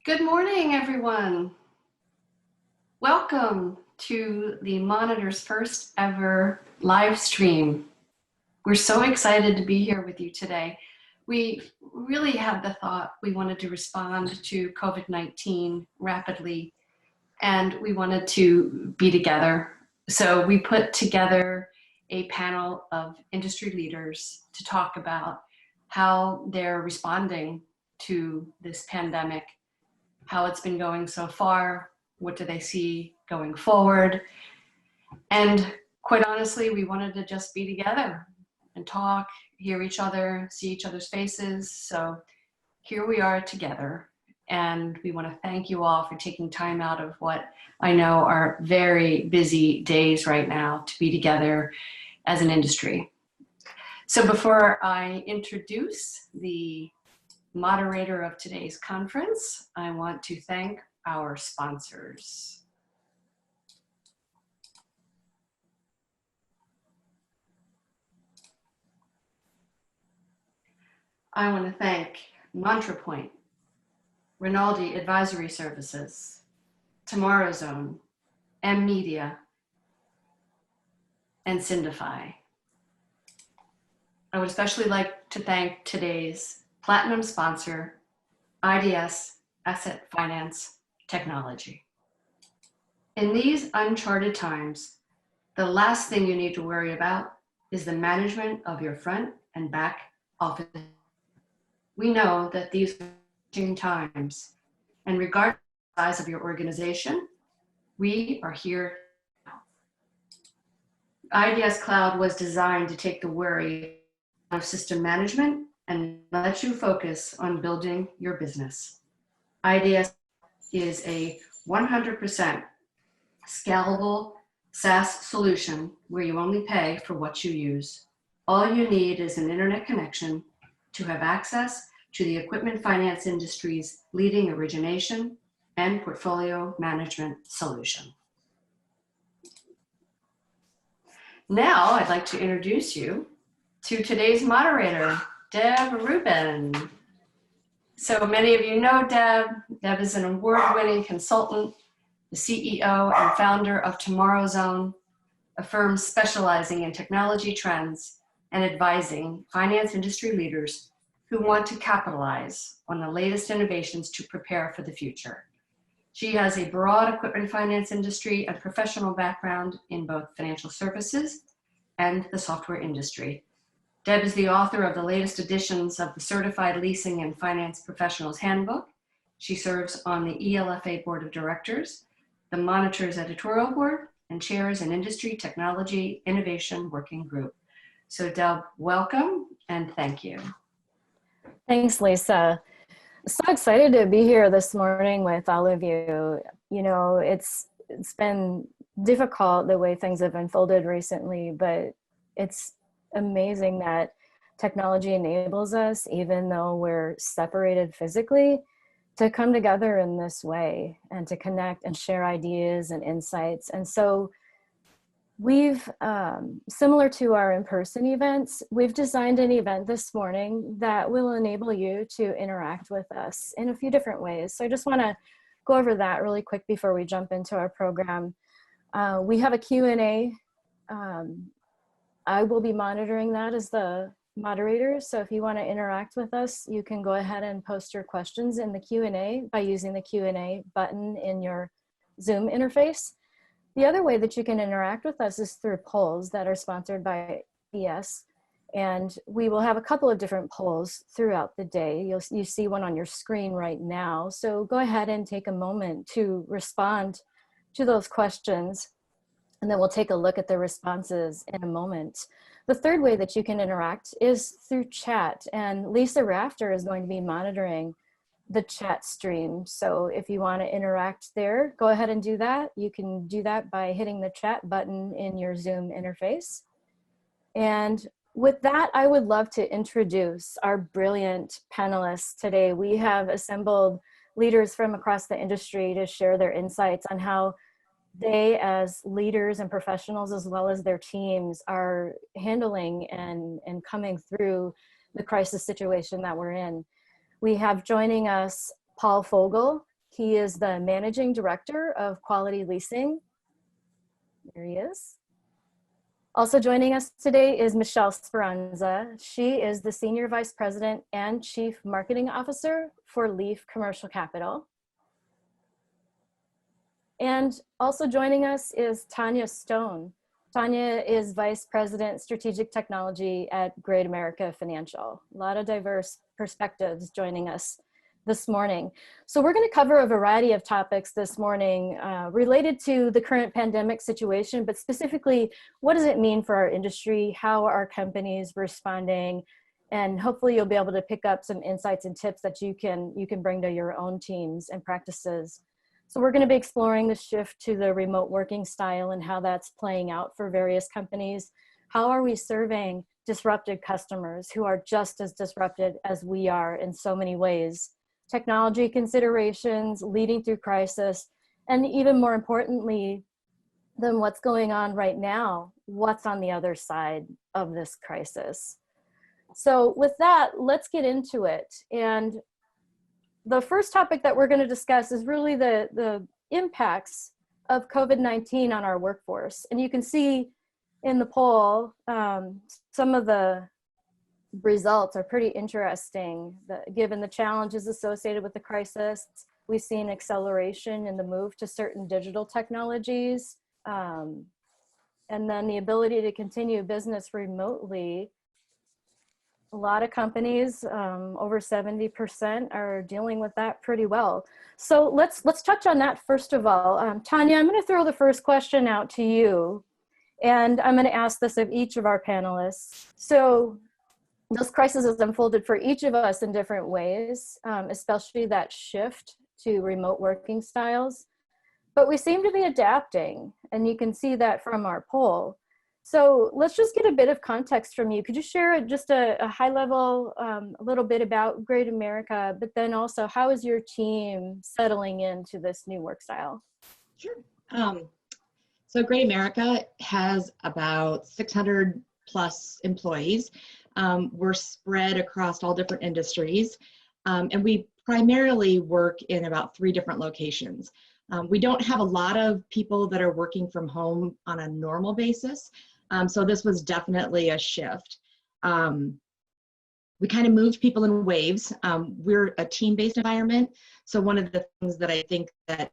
Good morning, everyone. Welcome to the Monitor's first ever live stream. We're so excited to be here with you today. We really had the thought we wanted to respond to COVID-19 rapidly, and we wanted to be together. So we put together a panel of industry leaders to talk about how they're responding to this pandemic, how it's been going so far, what do they see going forward. And quite honestly, we wanted to just be together and talk, hear each other, see each other's faces. So here we are together. And we want to thank you all for taking time out of what I know are very busy days right now to be together as an industry. So before I introduce the moderator of today's conference, I want to thank our sponsors. I want to thank MantraPoint, Rinaldi Advisory Services, Tomorrow Zone, M Media, and Syndify. I would especially like to thank today's platinum sponsor, IDS Asset Finance Technology. In these uncharted times, the last thing you need to worry about is the management of your front and back office. We know that these are changing times, and regardless of the size of your organization, we are here now. IDS Cloud was designed to take the worry of system management and let you focus on building your business. IDS is a 100% scalable SaaS solution where you only pay for what you use. All you need is an internet connection to have access to the equipment finance industry's leading origination and portfolio management solution. Now I'd like to introduce you to today's moderator, Deb Rubin. So many of you know Deb. Deb is an award-winning consultant, the CEO and founder of Tomorrow Zone, a firm specializing in technology trends and advising finance industry leaders who want to capitalize on the latest innovations to prepare for the future. She has a broad equipment finance industry and professional background in both financial services and the software industry. Deb is the author of the latest editions of the Certified Leasing and Finance Professionals Handbook. She serves on the ELFA Board of Directors, the Monitor's editorial board, and chairs an industry technology innovation working group. So Deb, welcome and thank you. Thanks, Lisa. So excited to be here this morning with all of you. You know, it's been difficult the way things have unfolded recently, but it's amazing that technology enables us, even though we're separated physically, to come together in this way and to connect and share ideas and insights. And so we've, similar to our in-person events, we've designed an event this morning that will enable you to interact with us in a few different ways. So I just want to go over that really quick before we jump into our program. We have a Q&A. I will be monitoring that as the moderator. So if you want to interact with us, you can go ahead and post your questions in the Q&A by using the Q&A button in your Zoom interface. The other way that you can interact with us is through polls that are sponsored by ES. And we will have a couple of different polls throughout the day. You see one on your screen right now. So go ahead and take a moment to respond to those questions, and then we'll take a look at the responses in a moment. The third way that you can interact is through chat, and Lisa Rafter is going to be monitoring the chat stream. So if you want to interact there, go ahead and do that. You can do that by hitting the chat button in your Zoom interface. And with that, I would love to introduce our brilliant panelists today. We have assembled leaders from across the industry to share their insights on how they, as leaders and professionals, as well as their teams, are handling and coming through the crisis situation that we're in. We have joining us Paul Fogel. He is the Managing Director of Quality Leasing. There he is. Also joining us today is Michelle Speranza. She is the Senior Vice President and Chief Marketing Officer for Leaf Commercial Capital. And also joining us is Tanya Stone. Tanya is Vice President, Strategic Technology at Great America Financial. A lot of diverse perspectives joining us this morning. So we're going to cover a variety of topics this morning related to the current pandemic situation, but specifically, what does it mean for our industry? How are companies responding? And hopefully you'll be able to pick up some insights and tips that you can bring to your own teams and practices. So we're going to be exploring the shift to the remote working style and how that's playing out for various companies. How are we serving disrupted customers who are just as disrupted as we are in so many ways? Technology considerations, leading through crisis, and even more importantly than what's going on right now, what's on the other side of this crisis. So with that, let's get into it. And the first topic that we're going to discuss is really the impacts of COVID-19 on our workforce. And you can see in the poll, some of the results are pretty interesting. Given the challenges associated with the crisis, we've seen acceleration in the move to certain digital technologies, and then the ability to continue business remotely. A lot of companies, over 70%, are dealing with that pretty well. So let's touch on that first of all. Tanya, I'm going to throw the first question out to you, and I'm going to ask this of each of our panelists. So this crisis has unfolded for each of us in different ways, especially that shift to remote working styles. But we seem to be adapting, and you can see that from our poll. So let's just get a bit of context from you. Could you share just a high level, a little bit about Great America, but then also how is your team settling into this new work style? Sure. So Great America has about 600 plus employees. We're spread across all different industries, and we primarily work in about 3 different locations. We don't have a lot of people that are working from home on a normal basis. So this was definitely a shift. We kind of moved people in waves. We're a team-based environment. So one of the things that I think that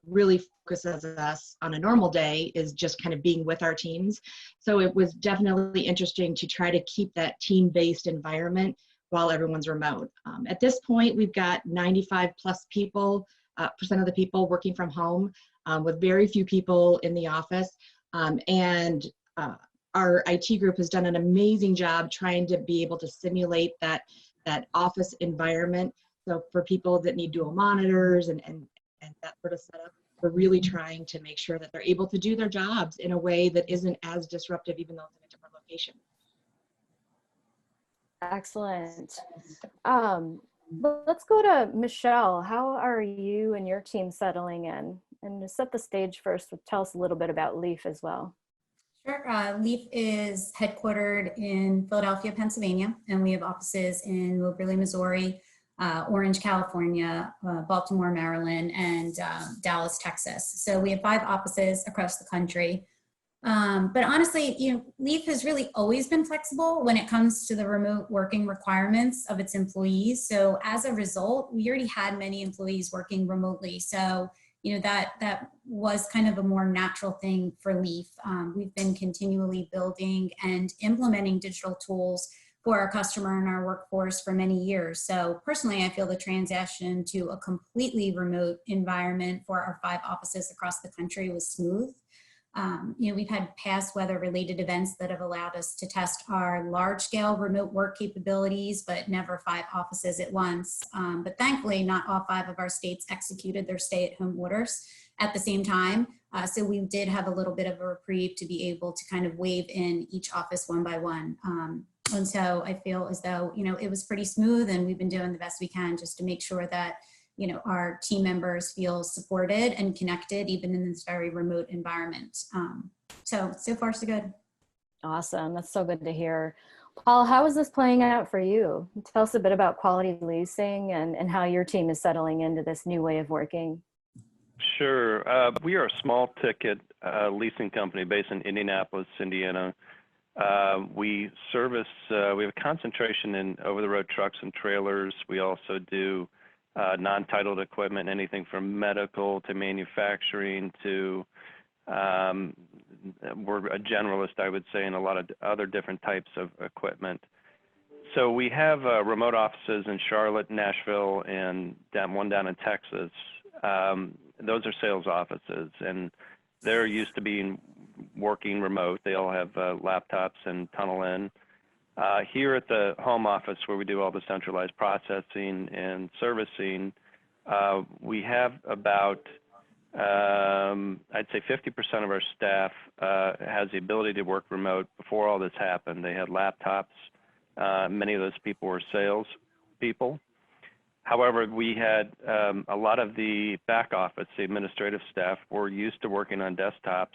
really focuses us on a normal day is just kind of being with our teams. So it was definitely interesting to try to keep that team-based environment while everyone's remote. At this point, we've got 95 plus people, percent of the people working from home, with very few people in the office. Our IT group has done an amazing job trying to be able to simulate that office environment. So for people that need dual monitors and that sort of setup, we're really trying to make sure that they're able to do their jobs in a way that isn't as disruptive, even though it's in a different location. Excellent. Let's go to Michelle. How are you and your team settling in? And to set the stage first, tell us a little bit about Leaf as well. Sure. Leaf is headquartered in Philadelphia, Pennsylvania, and we have offices in Moberly, Missouri, Orange, California, Baltimore, Maryland, and Dallas, Texas. So we have 5 offices across the country. But honestly, Leaf has really always been flexible when it comes to the remote working requirements of its employees. So as a result, we already had many employees working remotely. So that was kind of a more natural thing for Leaf. We've been continually building and implementing digital tools for our customer and our workforce for many years. So personally, I feel the transition to a completely remote environment for our 5 offices across the country was smooth. We've had past weather-related events that have allowed us to test our large-scale remote work capabilities, but never 5 offices at once. But thankfully, not all 5 of our states executed their stay-at-home orders at the same time. So we did have a little bit of a reprieve to be able to kind of wave in each office one by one. And so I feel as though, it was pretty smooth, and we've been doing the best we can just to make sure that our team members feel supported and connected even in this very remote environment. So far so good. Awesome. That's so good to hear. Paul, how is this playing out for you? Tell us a bit about quality leasing and how your team is settling into this new way of working. Sure. We are a small ticket leasing company based in Indianapolis, Indiana. We service, we have a concentration in over-the-road trucks and trailers. We also do non-titled equipment, anything from medical to manufacturing to, we're a generalist, I would say, in a lot of other different types of equipment. So we have remote offices in Charlotte, Nashville, and one down in Texas. Those are sales offices, and they're used to being working remote. They all have laptops and tunnel in. Here at the home office, where we do all the centralized processing and servicing, we have about, I'd say 50% of our staff has the ability to work remote. Before all this happened, they had laptops. Many of those people were sales people. However, we had a lot of the back office, the administrative staff, were used to working on desktops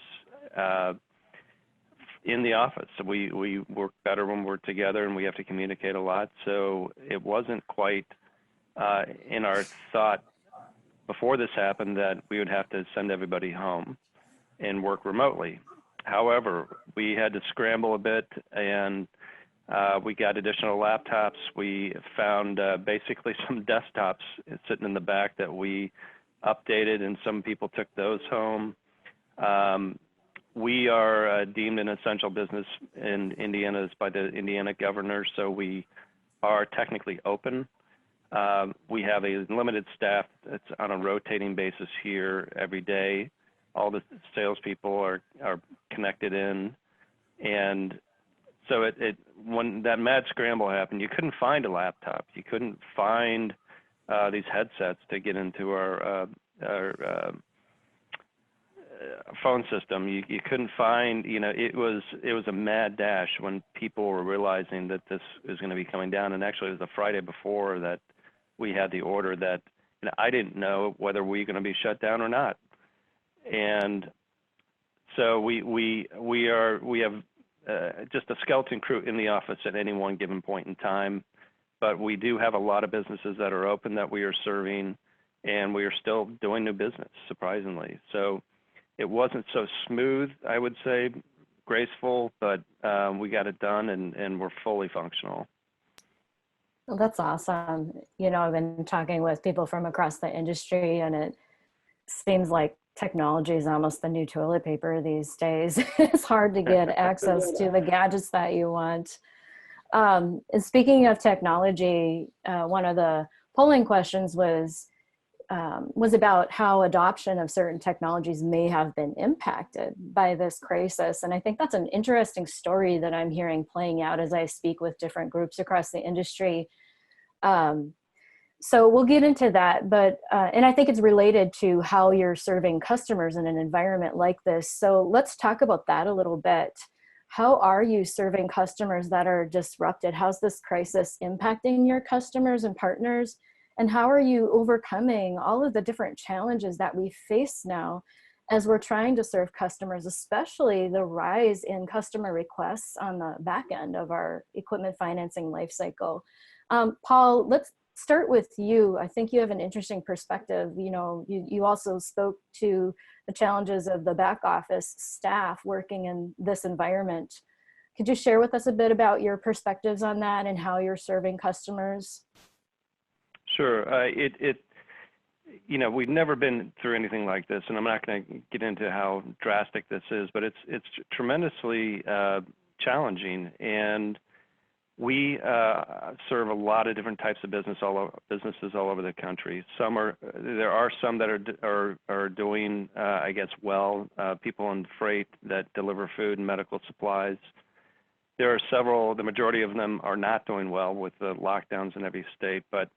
in the office. So we work better when we're together, and we have to communicate a lot. So it wasn't quite in our thought before this happened that we would have to send everybody home and work remotely. However, we had to scramble a bit, and we got additional laptops. We found basically some desktops sitting in the back that we updated, and some people took those home. We are deemed an essential business in Indiana by the Indiana governor, so we are technically open. We have a limited staff that's on a rotating basis here every day. All the salespeople are connected in, and so when that mad scramble happened, you couldn't find a laptop. You couldn't find these headsets to get into our phone system. You couldn't find, it was a mad dash when people were realizing that this is going to be coming down. And actually, it was the Friday before that we had the order that I didn't know whether we were going to be shut down or not. And so we have just a skeleton crew in the office at any one given point in time, but we do have a lot of businesses that are open that we are serving, and we are still doing new business, surprisingly. So it wasn't so smooth, I would say, graceful, but we got it done, and we're fully functional. Well, that's awesome. I've been talking with people from across the industry, and it seems like technology is almost the new toilet paper these days. It's hard to get access to the gadgets that you want. And speaking of technology, one of the polling questions was about how adoption of certain technologies may have been impacted by this crisis. And I think that's an interesting story that I'm hearing playing out as I speak with different groups across the industry. So we'll get into that, but and I think it's related to how you're serving customers in an environment like this. So let's talk about that a little bit. How are you serving customers that are disrupted? How's this crisis impacting your customers and partners? And how are you overcoming all of the different challenges that we face now as we're trying to serve customers, especially the rise in customer requests on the back end of our equipment financing lifecycle? Paul, let's start with you. I think you have an interesting perspective. You also spoke to the challenges of the back office staff working in this environment. Could you share with us a bit about your perspectives on that and how you're serving customers? Sure. We've never been through anything like this, and I'm not going to get into how drastic this is, but it's tremendously challenging. And we serve a lot of different types of businesses all over the country. There are some that are doing, I guess, well. People in freight that deliver food and medical supplies. There are several. The majority of them are not doing well with the lockdowns in every state. But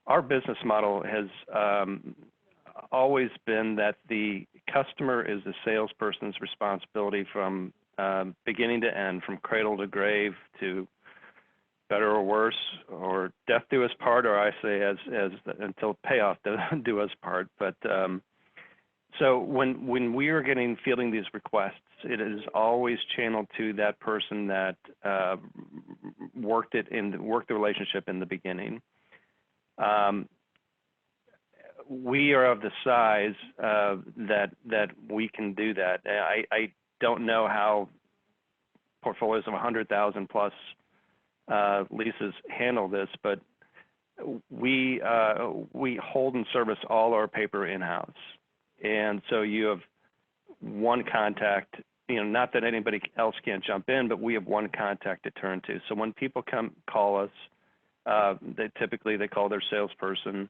our business model has always been that the customer is the salesperson's responsibility from beginning to end, from cradle to grave, to better or worse, or death do us part, or I say as until payoff do us part. But So when we are fielding these requests, it is always channeled to that person that worked the relationship in the beginning. We are of the size that we can do that. I don't know how portfolios of 100,000 plus leases handle this, but we hold and service all our paper in-house. And so you have one contact, not that anybody else can't jump in, but we have one contact to turn to. So when people call us, they call their salesperson.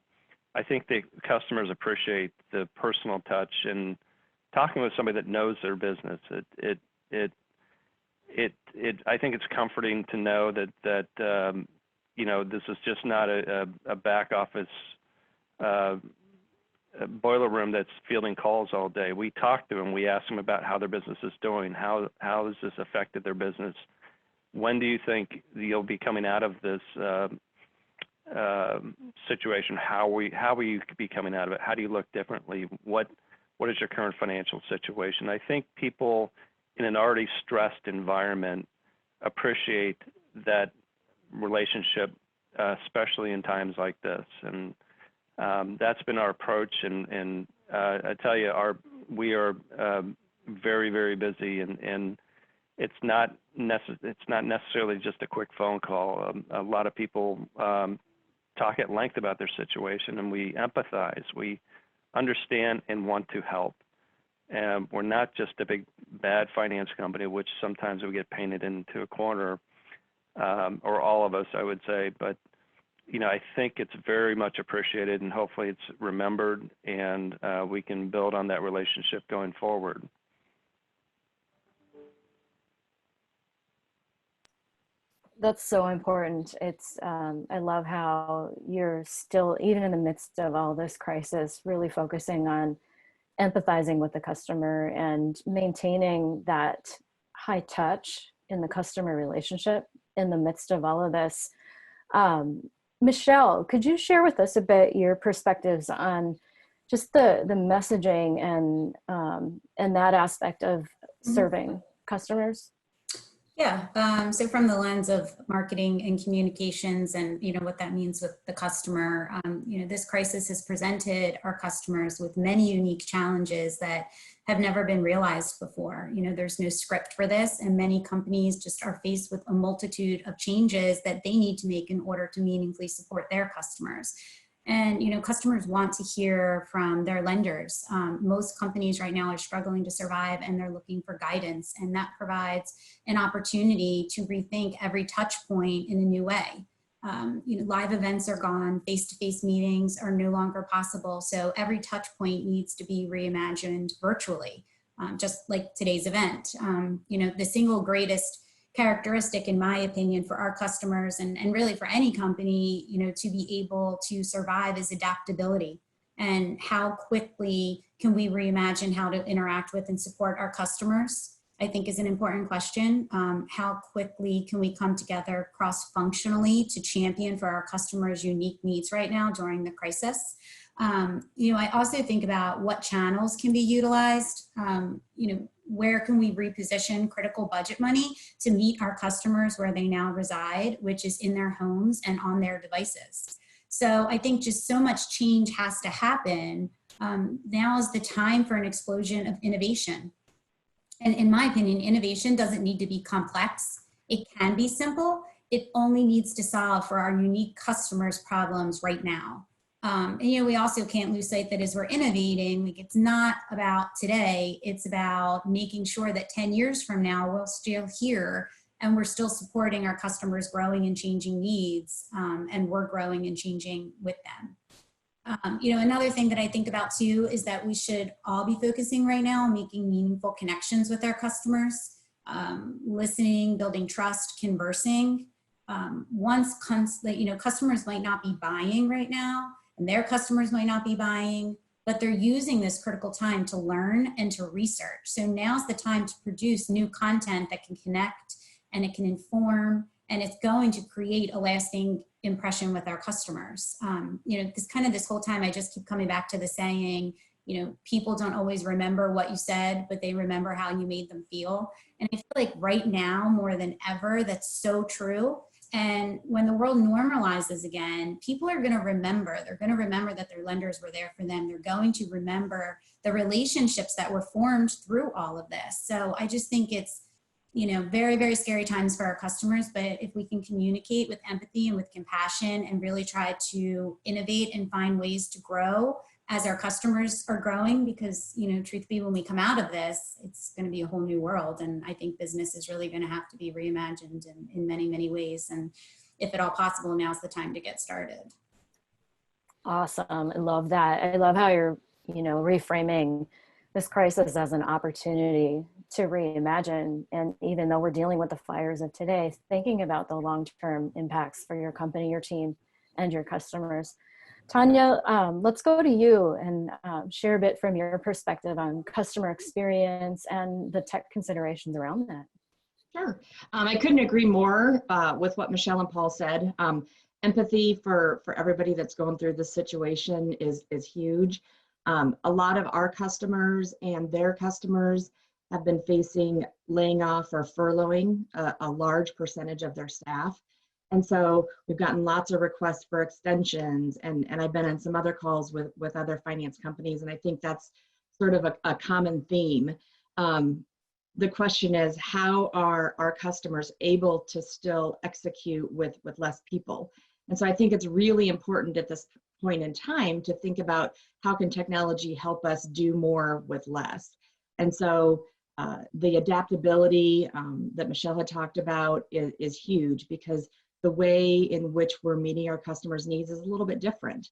I think the customers appreciate the personal touch and talking with somebody that knows their business. I think it's comforting to know that this is just not a back office boiler room that's fielding calls all day. We talk to them. We ask them about how their business is doing. How has this affected their business? When do you think you'll be coming out of this situation? How will you be coming out of it? How do you look differently? What is your current financial situation? I think people in an already stressed environment appreciate that relationship, especially in times like this. And that's been our approach. And I tell you, we are very, very busy, and it's not necessarily just a quick phone call. A lot of people talk at length about their situation, and we empathize. We understand and want to help. And we're not just a big bad finance company, which sometimes we get painted into a corner, or all of us, I would say. But I think it's very much appreciated, and hopefully it's remembered, and we can build on that relationship going forward. That's so important. It's I love how you're still, even in the midst of all this crisis, really focusing on empathizing with the customer and maintaining that high touch in the customer relationship in the midst of all of this. Michelle, could you share with us a bit your perspectives on just the messaging and that aspect of serving customers? Yeah, so from the lens of marketing and communications and what that means with the customer, this crisis has presented our customers with many unique challenges that have never been realized before. There's no script for this, and many companies just are faced with a multitude of changes that they need to make in order to meaningfully support their customers. And customers want to hear from their lenders. Most companies right now are struggling to survive, and they're looking for guidance, and that provides an opportunity to rethink every touch point in a new way. Live events are gone, face-to-face meetings are no longer possible, so every touch point needs to be reimagined virtually, just like today's event. The single greatest characteristic, in my opinion, for our customers and really for any company, to be able to survive is adaptability. And how quickly can we reimagine how to interact with and support our customers, I think is an important question. How quickly can we come together cross-functionally to champion for our customers' unique needs right now during the crisis? I also think about what channels can be utilized. Where can we reposition critical budget money to meet our customers where they now reside, which is in their homes and on their devices. So I think just so much change has to happen. Now is the time for an explosion of innovation. And in my opinion, innovation doesn't need to be complex. It can be simple. It only needs to solve for our unique customers' problems right now. And we also can't lose sight that as we're innovating, it's not about today, it's about making sure that 10 years from now, we're still here and we're still supporting our customers' growing and changing needs, and we're growing and changing with them. Another thing that I think about too is that we should all be focusing right now on making meaningful connections with our customers, listening, building trust, conversing. Customers might not be buying right now, and their customers might not be buying, but they're using this critical time to learn and to research. So now's the time to produce new content that can connect and it can inform, and it's going to create a lasting impression with our customers. This whole time I just keep coming back to the saying, people don't always remember what you said, but they remember how you made them feel. And I feel like right now, more than ever, that's so true. And when the world normalizes again, people are going to remember. They're going to remember that their lenders were there for them. They're going to remember the relationships that were formed through all of this. So I just think it's, very, very scary times for our customers. But if we can communicate with empathy and with compassion and really try to innovate and find ways to grow as our customers are growing, because, truth be, when we come out of this, it's going to be a whole new world. And I think business is really going to have to be reimagined in many, many ways. And if at all possible, now's the time to get started. Awesome. I love that. I love how you're, reframing this crisis as an opportunity to reimagine. And even though we're dealing with the fires of today, thinking about the long-term impacts for your company, your team, and your customers. Tanya, let's go to you and share a bit from your perspective on customer experience and the tech considerations around that. Sure. I couldn't agree more with what Michelle and Paul said. Empathy for everybody that's going through this situation is huge. A lot of our customers and their customers have been facing laying off or furloughing a large percentage of their staff. And so we've gotten lots of requests for extensions, and I've been on some other calls with other finance companies, and I think that's sort of a common theme. The question is, how are our customers able to still execute with less people? And so I think it's really important at this point in time to think about how can technology help us do more with less. And so the adaptability that Michelle had talked about is huge, because the way in which we're meeting our customers' needs is a little bit different.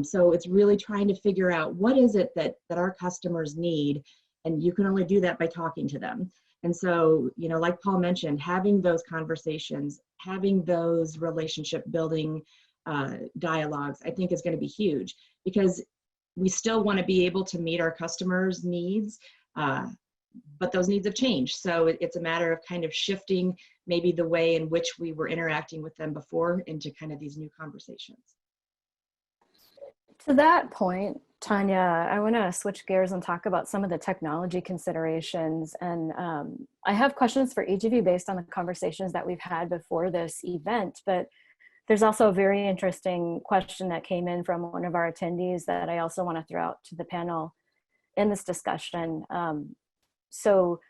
So it's really trying to figure out what is it that our customers need, and you can only do that by talking to them. And so, like Paul mentioned, having those conversations, having those relationship building dialogues, I think is going to be huge, because we still want to be able to meet our customers' needs, but those needs have changed. So it's a matter of kind of shifting maybe the way in which we were interacting with them before into kind of these new conversations. To that point, Tanya, I want to switch gears and talk about some of the technology considerations. And I have questions for each of you based on the conversations that we've had before this event, but there's also a very interesting question that came in from one of our attendees that I also want to throw out to the panel in this discussion. So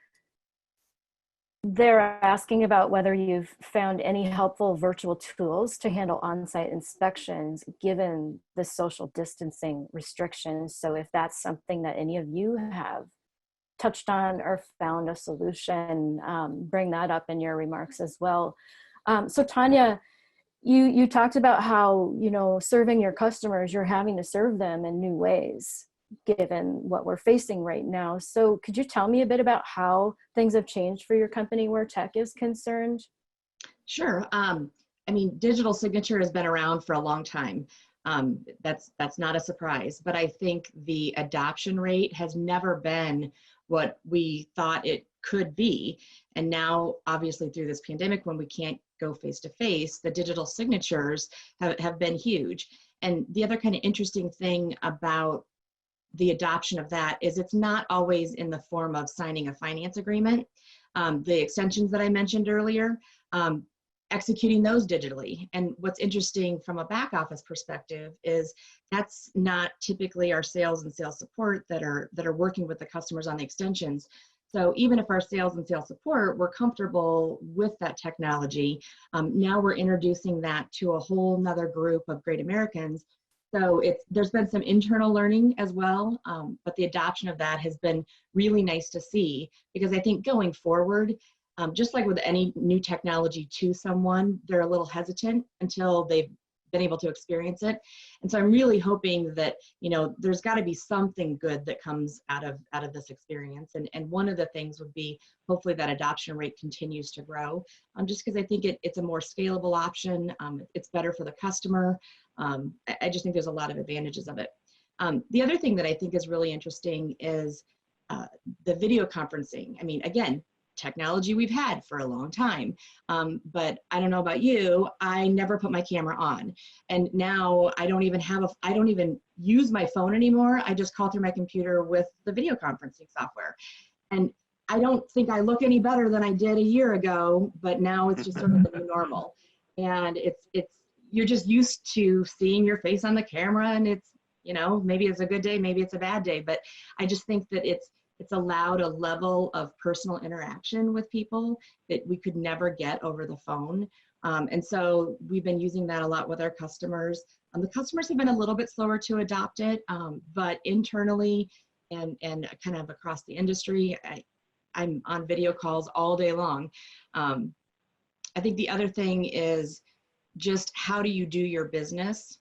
they're asking about whether you've found any helpful virtual tools to handle on-site inspections given the social distancing restrictions. So if that's something that any of you have touched on or found a solution, bring that up in your remarks as well. So Tanya, you talked about how, serving your customers, you're having to serve them in new ways given what we're facing right now. So could you tell me a bit about how things have changed for your company where tech is concerned? Sure. Digital signature has been around for a long time. That's not a surprise, but I think the adoption rate has never been what we thought it could be. And now, obviously, through this pandemic, when we can't go face to face, the digital signatures have been huge. And the other kind of interesting thing about the adoption of that is it's not always in the form of signing a finance agreement. The extensions that I mentioned earlier, executing those digitally. And what's interesting from a back office perspective is that's not typically our sales and sales support that are working with the customers on the extensions. So even if our sales and sales support were comfortable with that technology, now we're introducing that to a whole nother group of great Americans. So there's been some internal learning as well, but the adoption of that has been really nice to see, because I think going forward, just like with any new technology to someone, they're a little hesitant until they've been able to experience it. And so I'm really hoping that, there's got to be something good that comes out of this experience. And one of the things would be hopefully that adoption rate continues to grow, just because I think it's a more scalable option. It's better for the customer. I just think there's a lot of advantages of it. The other thing that I think is really interesting is the video conferencing. Again, technology we've had for a long time. But I don't know about you, I never put my camera on. And now I don't even use my phone anymore. I just call through my computer with the video conferencing software. And I don't think I look any better than I did a year ago, but now it's just sort of the new normal. And you're just used to seeing your face on the camera, and it's, you know, maybe it's a good day, maybe it's a bad day, but I just think that it's allowed a level of personal interaction with people that we could never get over the phone. And so we've been using that a lot with our customers. The customers have been a little bit slower to adopt it, but internally and kind of across the industry, I'm on video calls all day long. I think the other thing is just how do you do your business?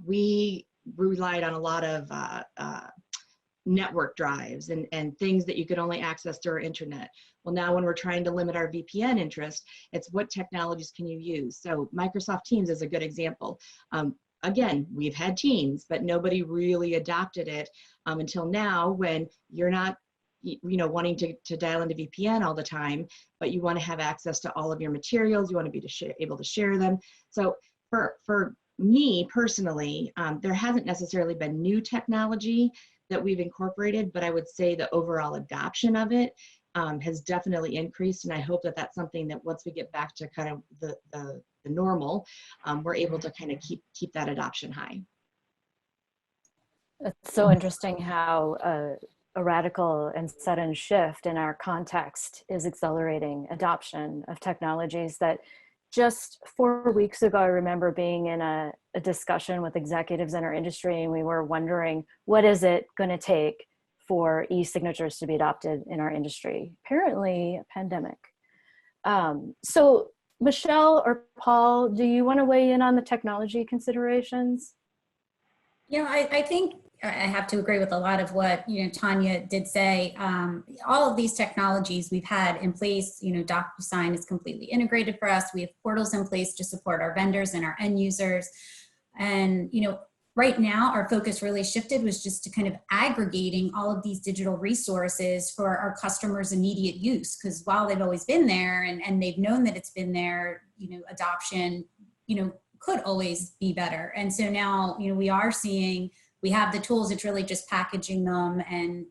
We relied on a lot of network drives and things that you could only access through our internet. Well, now when we're trying to limit our VPN interest, it's what technologies can you use? So Microsoft Teams is a good example. Again, we've had Teams, but nobody really adopted it until now, when you're not wanting to dial into VPN all the time, but you want to have access to all of your materials. You want to be able to share them. So for me personally, there hasn't necessarily been new technology that we've incorporated, but I would say the overall adoption of it has definitely increased. And I hope that that's something that once we get back to kind of the normal, we're able to kind of keep that adoption high. It's so interesting how a radical and sudden shift in our context is accelerating adoption of technologies that just 4 weeks ago, I remember being in a discussion with executives in our industry, and we were wondering, what is it going to take for e-signatures to be adopted in our industry? Apparently, a pandemic. So Michelle or Paul, do you want to weigh in on the technology considerations? Yeah, I think I have to agree with a lot of what Tanya did say. All of these technologies we've had in place. DocuSign is completely integrated for us. We have portals in place to support our vendors and our end users. And right now our focus really shifted was just to kind of aggregating all of these digital resources for our customers' immediate use. Because while they've always been there and they've known that it's been there, adoption, could always be better. And so now, we are seeing, we have the tools. It's really just packaging them and,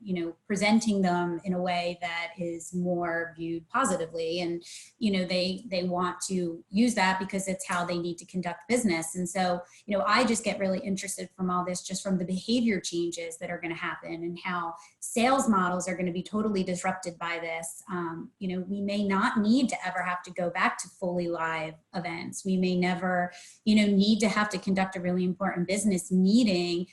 presenting them in a way that is more viewed positively. And, they want to use that because it's how they need to conduct business. And so, I just get really interested from all this, just from the behavior changes that are going to happen and how sales models are going to be totally disrupted by this. We may not need to ever have to go back to fully live events. We may never, need to have to conduct a really important business meeting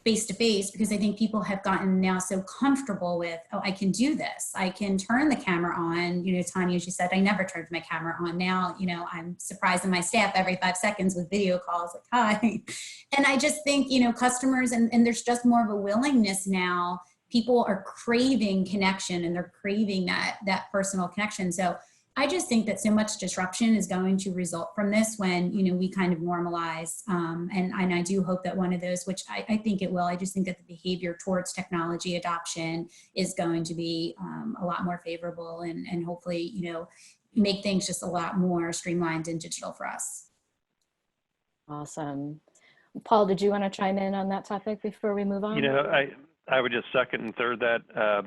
face-to-face, because I think people have gotten now so comfortable with, oh, I can do this. I can turn the camera on. Tanya, as you said, I never turned my camera on. Now, I'm surprising my staff every 5 seconds with video calls, like, hi. And I just think, customers, and there's just more of a willingness now. People are craving connection, and they're craving that personal connection. So I just think that so much disruption is going to result from this when, we kind of normalize. And I do hope that one of those, which I think it will, I just think that the behavior towards technology adoption is going to be a lot more favorable and hopefully, make things just a lot more streamlined and digital for us. Awesome. Paul, did you want to chime in on that topic before we move on? I would just second and third that.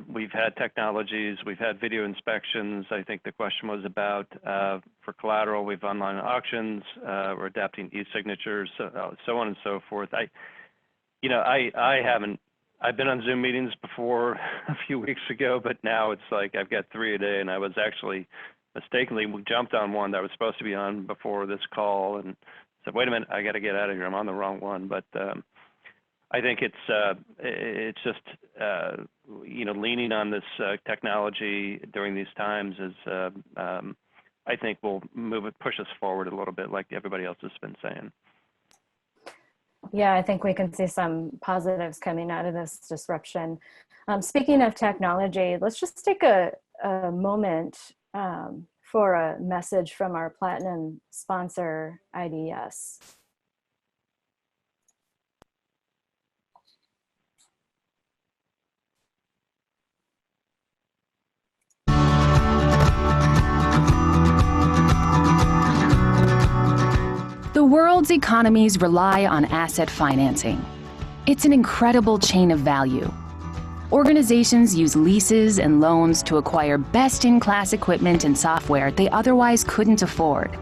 We've had technologies, we've had video inspections. I think the question was about for collateral, we've online auctions, we're adapting e-signatures, so on and so forth. I've been on Zoom meetings before a few weeks ago, but now it's like I've got 3 a day, and I was actually mistakenly jumped on one that I was supposed to be on before this call and said, wait a minute, I got to get out of here, I'm on the wrong one. But I think it's just leaning on this technology during these times is I think will push us forward a little bit, like everybody else has been saying. Yeah, I think we can see some positives coming out of this disruption. Speaking of technology, let's just take a moment for a message from our Platinum sponsor, IDS. world's economies rely on asset financing. It's an incredible chain of value. Organizations use leases and loans to acquire best-in-class equipment and software they otherwise couldn't afford.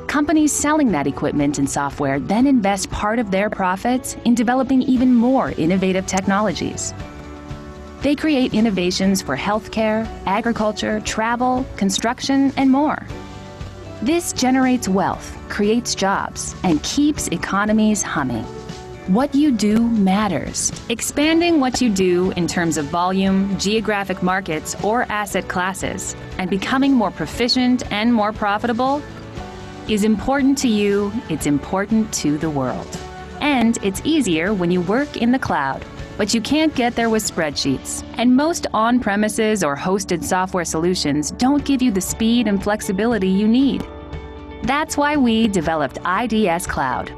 Companies selling that equipment and software then invest part of their profits in developing even more innovative technologies. They create innovations for healthcare, agriculture, travel, construction, and more. This generates wealth, creates jobs, and keeps economies humming. What you do matters. Expanding what you do in terms of volume, geographic markets, or asset classes, and becoming more proficient and more profitable is important to you, it's important to the world. And it's easier when you work in the cloud, but you can't get there with spreadsheets. And most on-premises or hosted software solutions don't give you the speed and flexibility you need. That's why we developed IDS Cloud.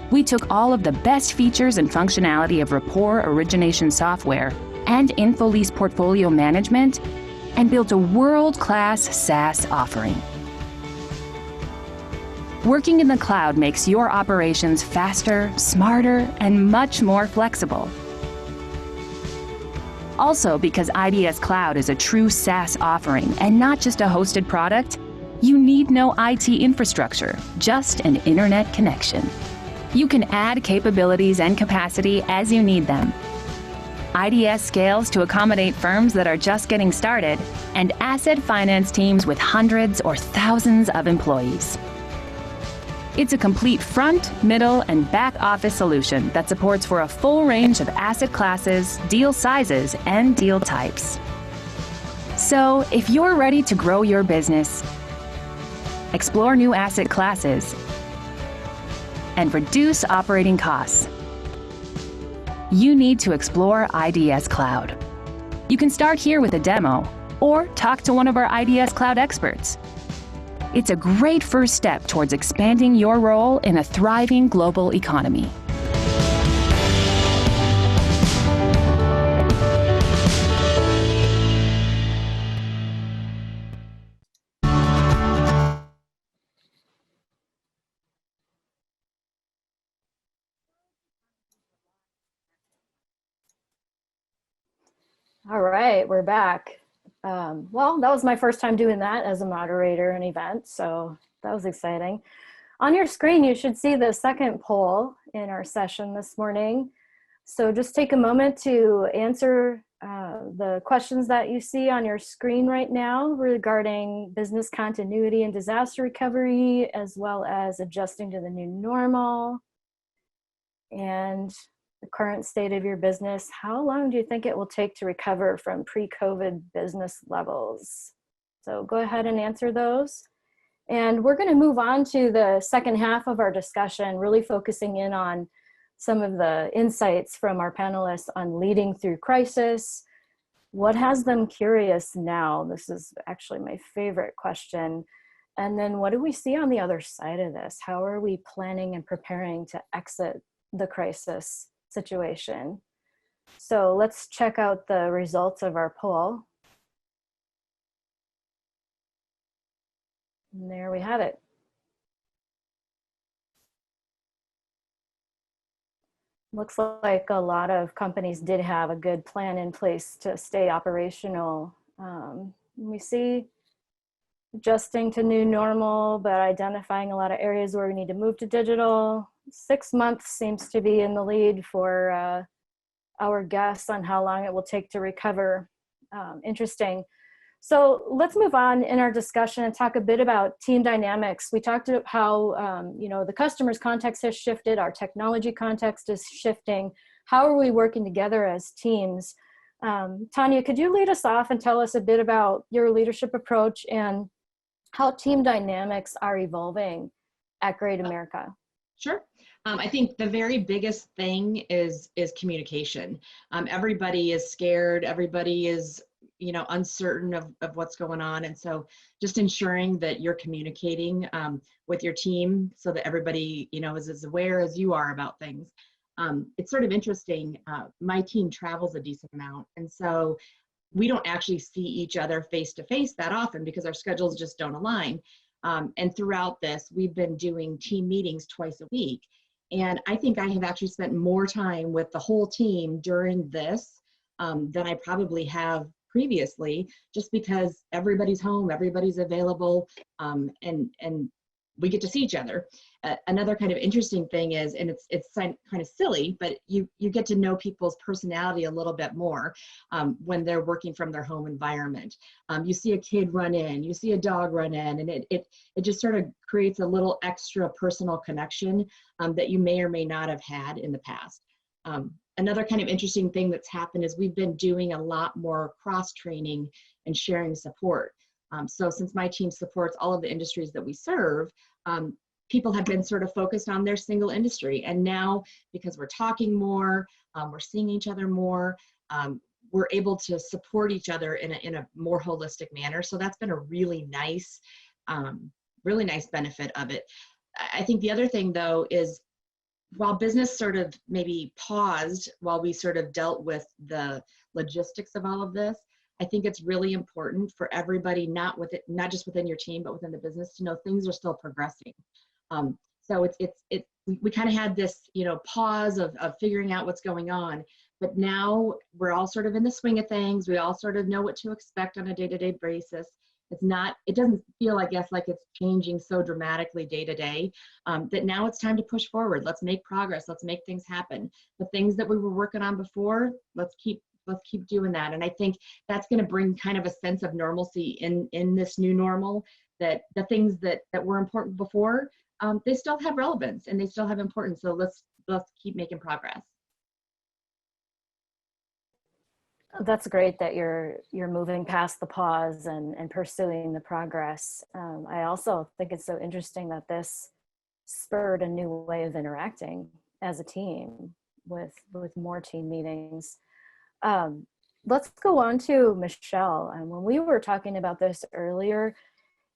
We took all of the best features and functionality of Rapport origination software and InfoLease portfolio management and built a world-class SaaS offering. Working in the cloud makes your operations faster, smarter, and much more flexible. Also, because IDS Cloud is a true SaaS offering and not just a hosted product, you need no IT infrastructure, just an internet connection. You can add capabilities and capacity as you need them. IDS scales to accommodate firms that are just getting started and asset finance teams with hundreds or thousands of employees. It's a complete front, middle, and back office solution that supports for a full range of asset classes, deal sizes, and deal types. So, if you're ready to grow your business, explore new asset classes, and reduce operating costs, you need to explore IDS Cloud. You can start here with a demo or talk to one of our IDS Cloud experts. It's a great first step towards expanding your role in a thriving global economy. All right, we're back. Well, that was my first time doing that as a moderator in an event, so that was exciting. On your screen, you should see the second poll in our session this morning. So just take a moment to answer the questions that you see on your screen right now regarding business continuity and disaster recovery, as well as adjusting to the new normal and the current state of your business. How long do you think it will take to recover from pre-COVID business levels? So go ahead and answer those. And we're going to move on to the second half of our discussion, really focusing in on some of the insights from our panelists on leading through crisis. What has them curious now? This is actually my favorite question. And then what do we see on the other side of this? How are we planning and preparing to exit the crisis situation? So let's check out the results of our poll. And there we have it. Looks like a lot of companies did have a good plan in place to stay operational. We see adjusting to new normal, but identifying a lot of areas where we need to move to digital. 6 months seems to be in the lead for our guess on how long it will take to recover. Interesting. So let's move on in our discussion and talk a bit about team dynamics. We talked about how the customer's context has shifted, our technology context is shifting. How are we working together as teams? Tanya, could you lead us off and tell us a bit about your leadership approach and how team dynamics are evolving at Great America? Sure. I think the very biggest thing is communication. Everybody is scared. Everybody is, uncertain of what's going on. And so just ensuring that you're communicating with your team so that everybody, is as aware as you are about things. It's sort of interesting. My team travels a decent amount. And so we don't actually see each other face to face that often because our schedules just don't align. And throughout this, we've been doing team meetings twice a week. And I think I have actually spent more time with the whole team during this than I probably have previously, just because everybody's home, everybody's available, and we get to see each other. Another kind of interesting thing is, and it's kind of silly, but you get to know people's personality a little bit more when they're working from their home environment. You see a kid run in, you see a dog run in, and it just sort of creates a little extra personal connection that you may or may not have had in the past. Another kind of interesting thing that's happened is we've been doing a lot more cross-training and sharing support. So since my team supports all of the industries that we serve, people have been sort of focused on their single industry. And now, because we're talking more, we're seeing each other more, we're able to support each other in a more holistic manner. So that's been a really nice benefit of it. I think the other thing, though, is while business sort of maybe paused while we sort of dealt with the logistics of all of this, I think it's really important for everybody, not just within your team, but within the business, to know things are still progressing. So we kind of had this, pause of figuring out what's going on, but now we're all sort of in the swing of things. We all sort of know what to expect on a day-to-day basis. It doesn't feel, I guess, like it's changing so dramatically day to day, that now it's time to push forward. Let's make progress. Let's make things happen. The things that we were working on before, let's keep doing that. And I think that's going to bring kind of a sense of normalcy in this new normal, that the things that were important before, they still have relevance and they still have importance. So let's keep making progress. That's great that you're moving past the pause and pursuing the progress. I also think it's so interesting that this spurred a new way of interacting as a team with more team meetings. Let's go on to Michelle. And when we were talking about this earlier,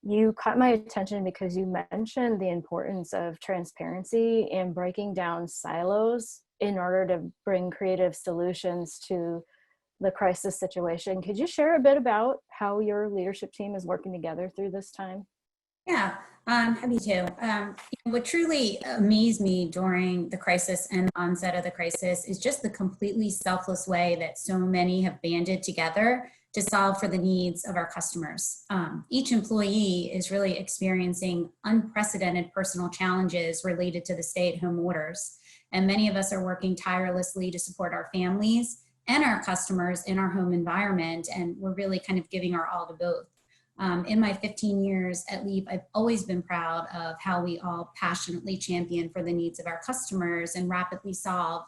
you caught my attention because you mentioned the importance of transparency and breaking down silos in order to bring creative solutions to the crisis situation. Could you share a bit about how your leadership team is working together through this time? Yeah, I'm happy to. What truly amazed me during the crisis and the onset of the crisis is just the completely selfless way that so many have banded together to solve for the needs of our customers. Each employee is really experiencing unprecedented personal challenges related to the stay-at-home orders. And many of us are working tirelessly to support our families and our customers in our home environment. And we're really kind of giving our all to both. In my 15 years at Leap, I've always been proud of how we all passionately champion for the needs of our customers and rapidly solve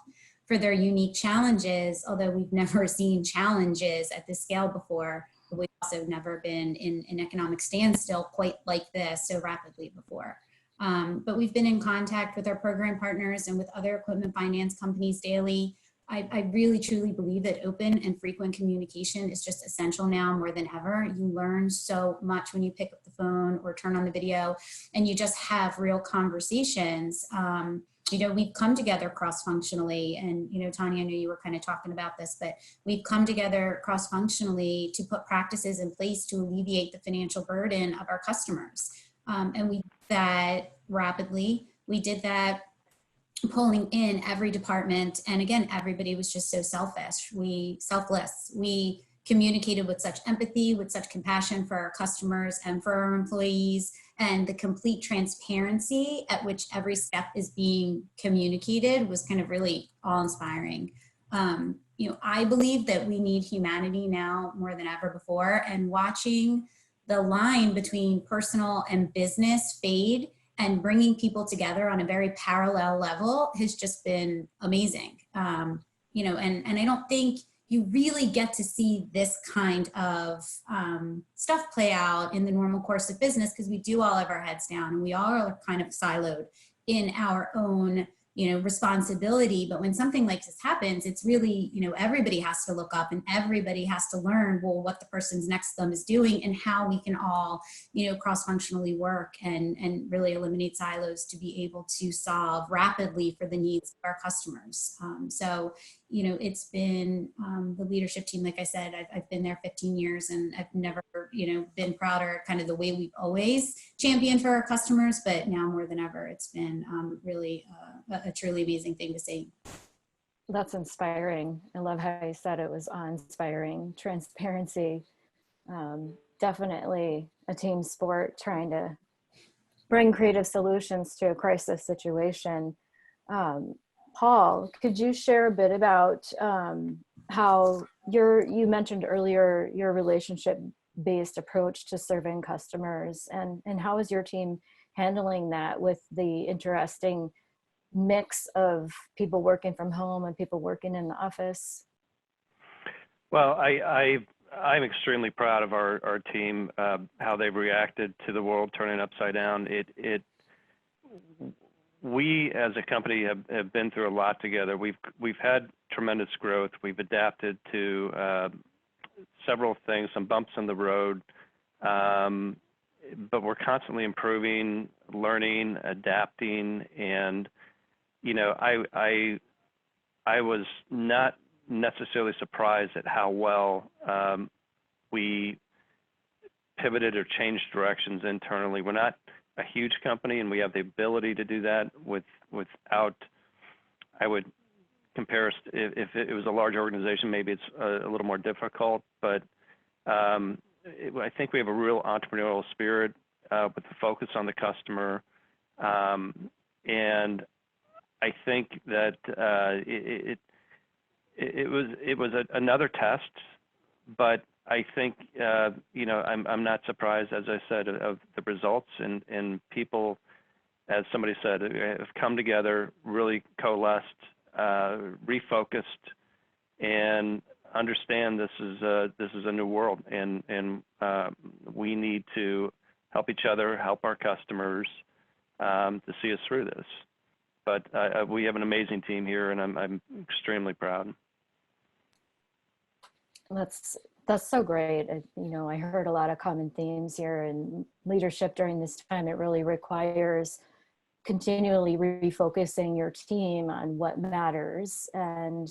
for their unique challenges, although we've never seen challenges at this scale before. But we've also never been in an economic standstill quite like this so rapidly before. But we've been in contact with our program partners and with other equipment finance companies daily. I really truly believe that open and frequent communication is just essential now more than ever. You learn so much when you pick up the phone or turn on the video and you just have real conversations. We've come together cross-functionally, and Tanya, I know you were kind of talking about this, but we've come together cross-functionally to put practices in place to alleviate the financial burden of our customers. And we did that rapidly. We did that pulling in every department. And again, everybody was just so selfless. We communicated with such empathy, with such compassion for our customers and for our employees, and the complete transparency at which every step is being communicated was kind of really awe-inspiring. I believe that we need humanity now more than ever before, and watching the line between personal and business fade and bringing people together on a very parallel level has just been amazing. And I don't think you really get to see this kind of stuff play out in the normal course of business, because we do all have our heads down and we all are kind of siloed in our own responsibility. But when something like this happens, it's really, everybody has to look up and everybody has to learn, well, what the person's next to them is doing and how we can all, cross-functionally work and really eliminate silos to be able to solve rapidly for the needs of our customers. So, it's been the leadership team. Like I said, I've been there 15 years and I've never, been prouder kind of the way we've always championed for our customers, but now more than ever, it's been really a truly amazing thing to see. That's inspiring. I love how you said it was awe-inspiring. Transparency, definitely a team sport, trying to bring creative solutions to a crisis situation. Paul, could you share a bit about how you mentioned earlier your relationship-based approach to serving customers, and how is your team handling that with the interesting mix of people working from home and people working in the office? Well, I'm extremely proud of our team, how they've reacted to the world turning upside down. We as a company have been through a lot together. We've had tremendous growth. We've adapted to several things, some bumps in the road, but we're constantly improving, learning, adapting, and I was not necessarily surprised at how well we pivoted or changed directions internally. We're not a huge company, and we have the ability to do that without, I would compare us, if it was a large organization, maybe it's a little more difficult, but I think we have a real entrepreneurial spirit with the focus on the customer, and I think that it was another test, but I think I'm not surprised, as I said, of the results, and people, as somebody said, have come together, really coalesced, refocused, and understand this is a new world, and we need to help each other, help our customers to see us through this. But we have an amazing team here, and I'm extremely proud. That's so great. I heard a lot of common themes here, and leadership during this time, it really requires continually refocusing your team on what matters and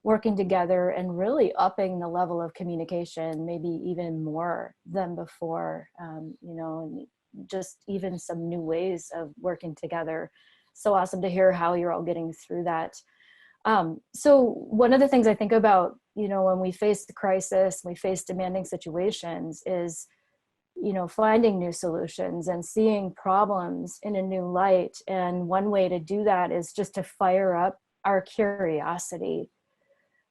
working together and really upping the level of communication, maybe even more than before, and just even some new ways of working together. So awesome to hear how you're all getting through that. So one of the things I think about, when we face the crisis, we face demanding situations, is, finding new solutions and seeing problems in a new light. And one way to do that is just to fire up our curiosity.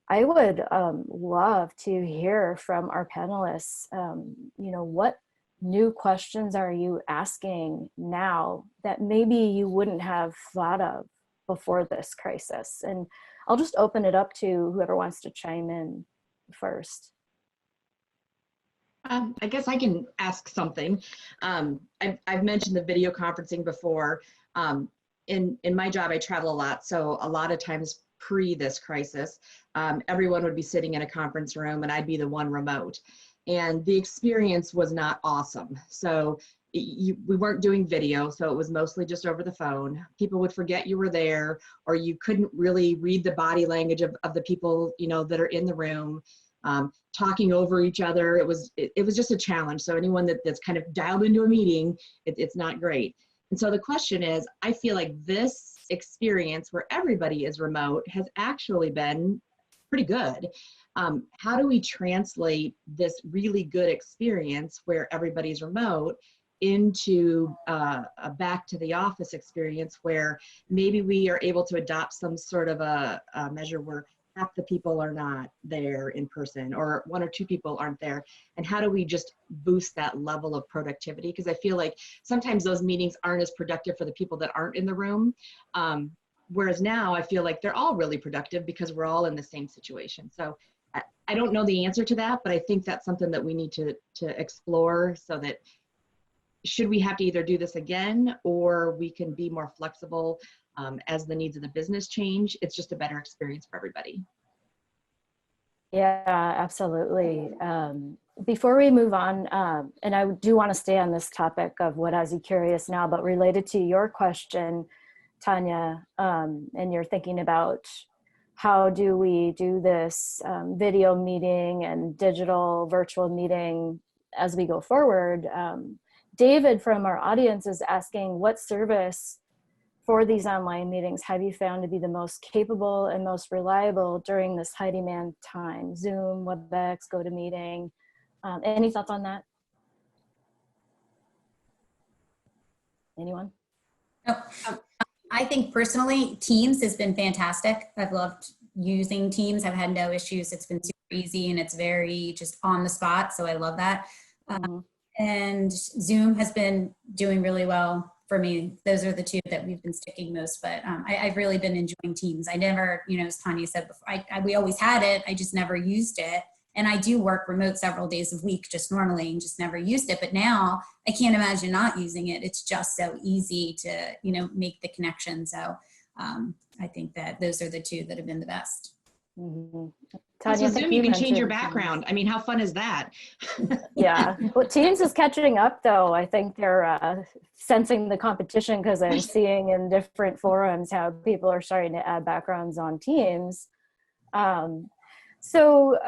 I would love to hear from our panelists, what new questions are you asking now that maybe you wouldn't have thought of before this crisis? And I'll just open it up to whoever wants to chime in first. I guess I can ask something. I've mentioned the video conferencing before. In my job, I travel a lot. So a lot of times pre this crisis, everyone would be sitting in a conference room and I'd be the one remote. And the experience was not awesome. So we weren't doing video, so it was mostly just over the phone. People would forget you were there, or you couldn't really read the body language of the people that are in the room. Talking over each other, it was just a challenge. So anyone that's kind of dialed into a meeting, it's not great. And so the question is, I feel like this experience where everybody is remote has actually been pretty good. How do we translate this really good experience where everybody's remote into a back to the office experience where maybe we are able to adopt some sort of a measure where half the people are not there in person, or one or two people aren't there? And how do we just boost that level of productivity? Because I feel like sometimes those meetings aren't as productive for the people that aren't in the room. Whereas now I feel like they're all really productive because we're all in the same situation. So I don't know the answer to that, but I think that's something that we need to explore, so that should we have to either do this again, or we can be more flexible as the needs of the business change. It's just a better experience for everybody. Yeah, absolutely. Before we move on, and I do want to stay on this topic of what has you curious now, but related to your question, Tanya, and you're thinking about how do we do this video meeting and digital virtual meeting as we go forward. David from our audience is asking, what service for these online meetings have you found to be the most capable and most reliable during this high demand time? Zoom, WebEx, GoToMeeting. Any thoughts on that? Anyone? Oh, I think personally, Teams has been fantastic. I've loved using Teams. I've had no issues. It's been super easy and it's very just on the spot. So I love that. And Zoom has been doing really well for me. Those are the two that we've been sticking most, but I've really been enjoying Teams. I never, you know, as Tanya said before, we always had it. I just never used it. And I do work remote several days a week just normally and just never used it. But now I can't imagine not using it. It's just so easy to, you know, make the connection. So I think that those are the two that have been the best. Mm-hmm. Also, Tanya, Zoom, you can change your background. I mean, how fun is that? Yeah, well, Teams is catching up though. I think they're sensing the competition because I'm seeing in different forums how people are starting to add backgrounds on Teams. So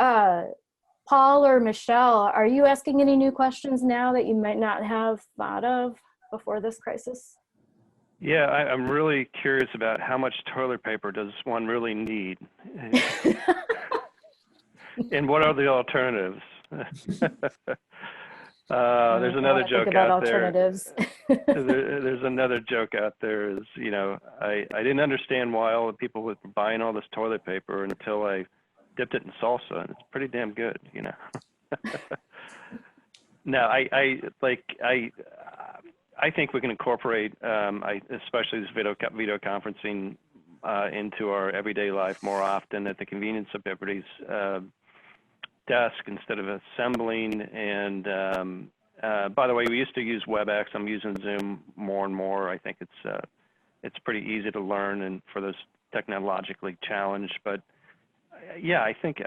Paul or Michelle, are you asking any new questions now that you might not have thought of before this crisis? Yeah, I'm really curious about how much toilet paper does one really need? And what are the alternatives? There's another joke out there. There's another joke out there is, you know, I didn't understand why all the people were buying all this toilet paper until I dipped it in salsa, and it's pretty damn good, you know. No, I think we can incorporate, especially this video conferencing into our everyday life more often at the convenience of everybody's desk instead of assembling. And by the way, we used to use WebEx. I'm using Zoom more and more. I think it's pretty easy to learn and for those technologically challenged. But yeah, I think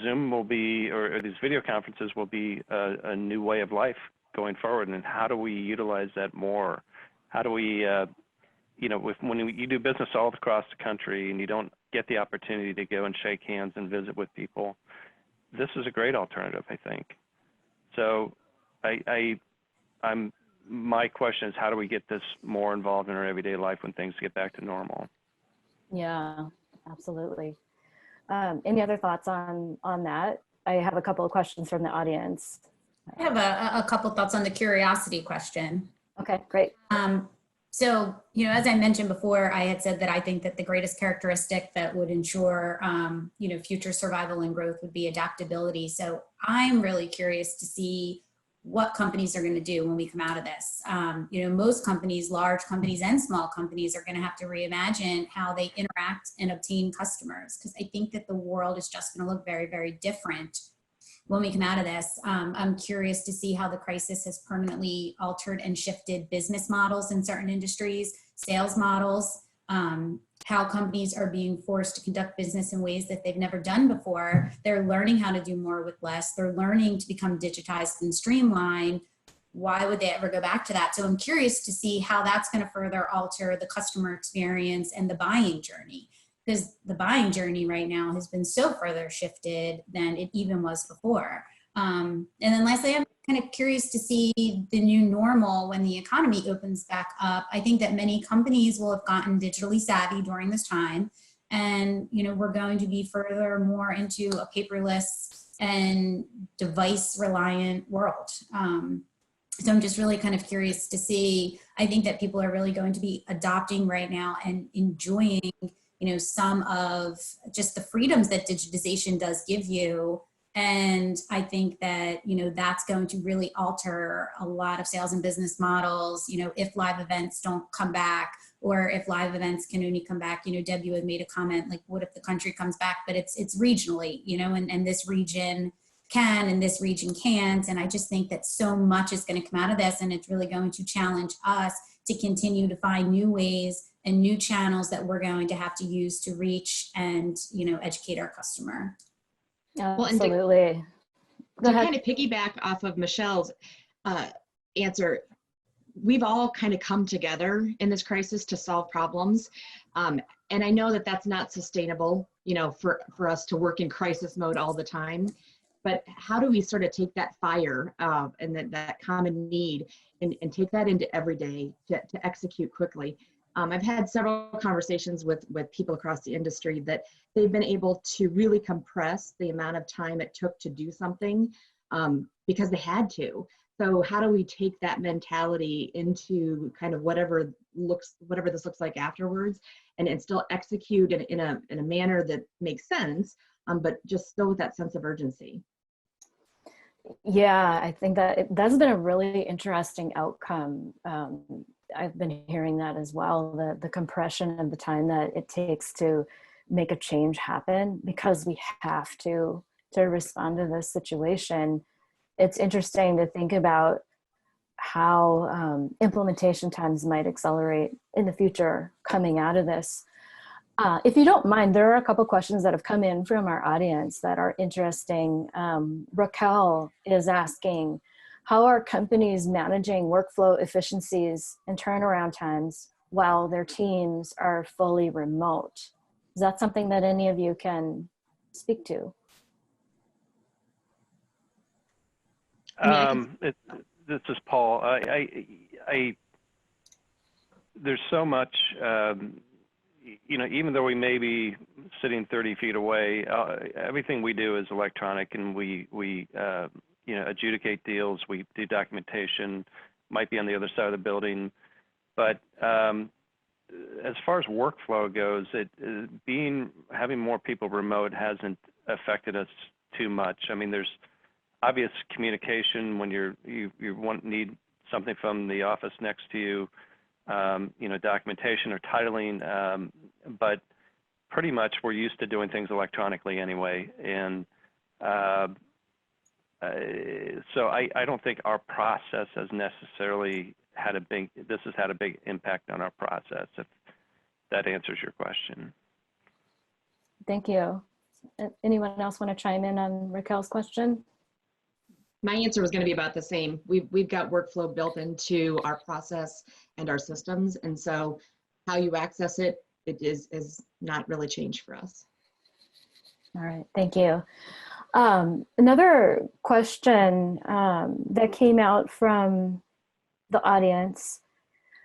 Zoom will be, or these video conferences will be a new way of life going forward. And how do we utilize that more? How do we, you know, when you do business all across the country and you don't get the opportunity to go and shake hands and visit with people, this is a great alternative, I think. So my question is, how do we get this more involved in our everyday life when things get back to normal? Yeah, absolutely. Any other thoughts on that? I have a couple of questions from the audience. I have a couple thoughts on the curiosity question. Okay, great. So, you know, as I mentioned before, I had said that I think that the greatest characteristic that would ensure, you know, future survival and growth would be adaptability. So I'm really curious to see what companies are going to do when we come out of this. You know, most companies, large companies and small companies, are going to have to reimagine how they interact and obtain customers, because I think that the world is just going to look very, very different when we come out of this. I'm curious to see how the crisis has permanently altered and shifted business models in certain industries, sales models, how companies are being forced to conduct business in ways that they've never done before. They're learning how to do more with less. They're learning to become digitized and streamlined. Why would they ever go back to that? So I'm curious to see how that's going to further alter the customer experience and the buying journey, because the buying journey right now has been so further shifted than it even was before. And then lastly, I'm kind of curious to see the new normal when the economy opens back up. I think that many companies will have gotten digitally savvy during this time. And, you know, we're going to be further more into a paperless and device reliant world. So I'm just really kind of curious to see, I think that people are really going to be adopting right now and enjoying, you know, some of just the freedoms that digitization does give you. And I think that, you know, that's going to really alter a lot of sales and business models, you know, if live events don't come back, or if live events can only come back. You know, Deb, you had made a comment, like, what if the country comes back, but it's regionally, you know, and this region can and this region can't. And I just think that so much is going to come out of this, and it's really going to challenge us to continue to find new ways and new channels that we're going to have to use to reach and, you know, educate our customer. Absolutely. To kind of piggyback off of Michelle's answer, we've all kind of come together in this crisis to solve problems. And I know that that's not sustainable, for us to work in crisis mode all the time. But how do we sort of take that fire and that common need and take that into every day to execute quickly? I've had several conversations with people across the industry that they've been able to really compress the amount of time it took to do something because they had to. So how do we take that mentality into kind of whatever this looks like afterwards, and still execute in a manner that makes sense, but just still with that sense of urgency? Yeah, I think that's been a really interesting outcome. I've been hearing that as well, the compression of the time that it takes to make a change happen, because we have to respond to this situation. It's interesting to think about how implementation times might accelerate in the future coming out of this. If you don't mind, there are a couple questions that have come in from our audience that are interesting. Raquel is asking, how are companies managing workflow efficiencies and turnaround times while their teams are fully remote? Is that something that any of you can speak to? This is Paul. There's so much, even though we may be sitting 30 feet away, everything we do is electronic, and we adjudicate deals, we do documentation, might be on the other side of the building. But as far as workflow goes, having more people remote hasn't affected us too much. I mean, there's obvious communication when you need something from the office next to you, documentation or titling, but pretty much we're used to doing things electronically anyway. And so I don't think our process has necessarily this has had a big impact on our process, if that answers your question. Thank you. Anyone else want to chime in on Raquel's question? My answer was going to be about the same. We've got workflow built into our process and our systems, and so how you access it is not really changed for us. All right, thank you. Another question that came out from the audience.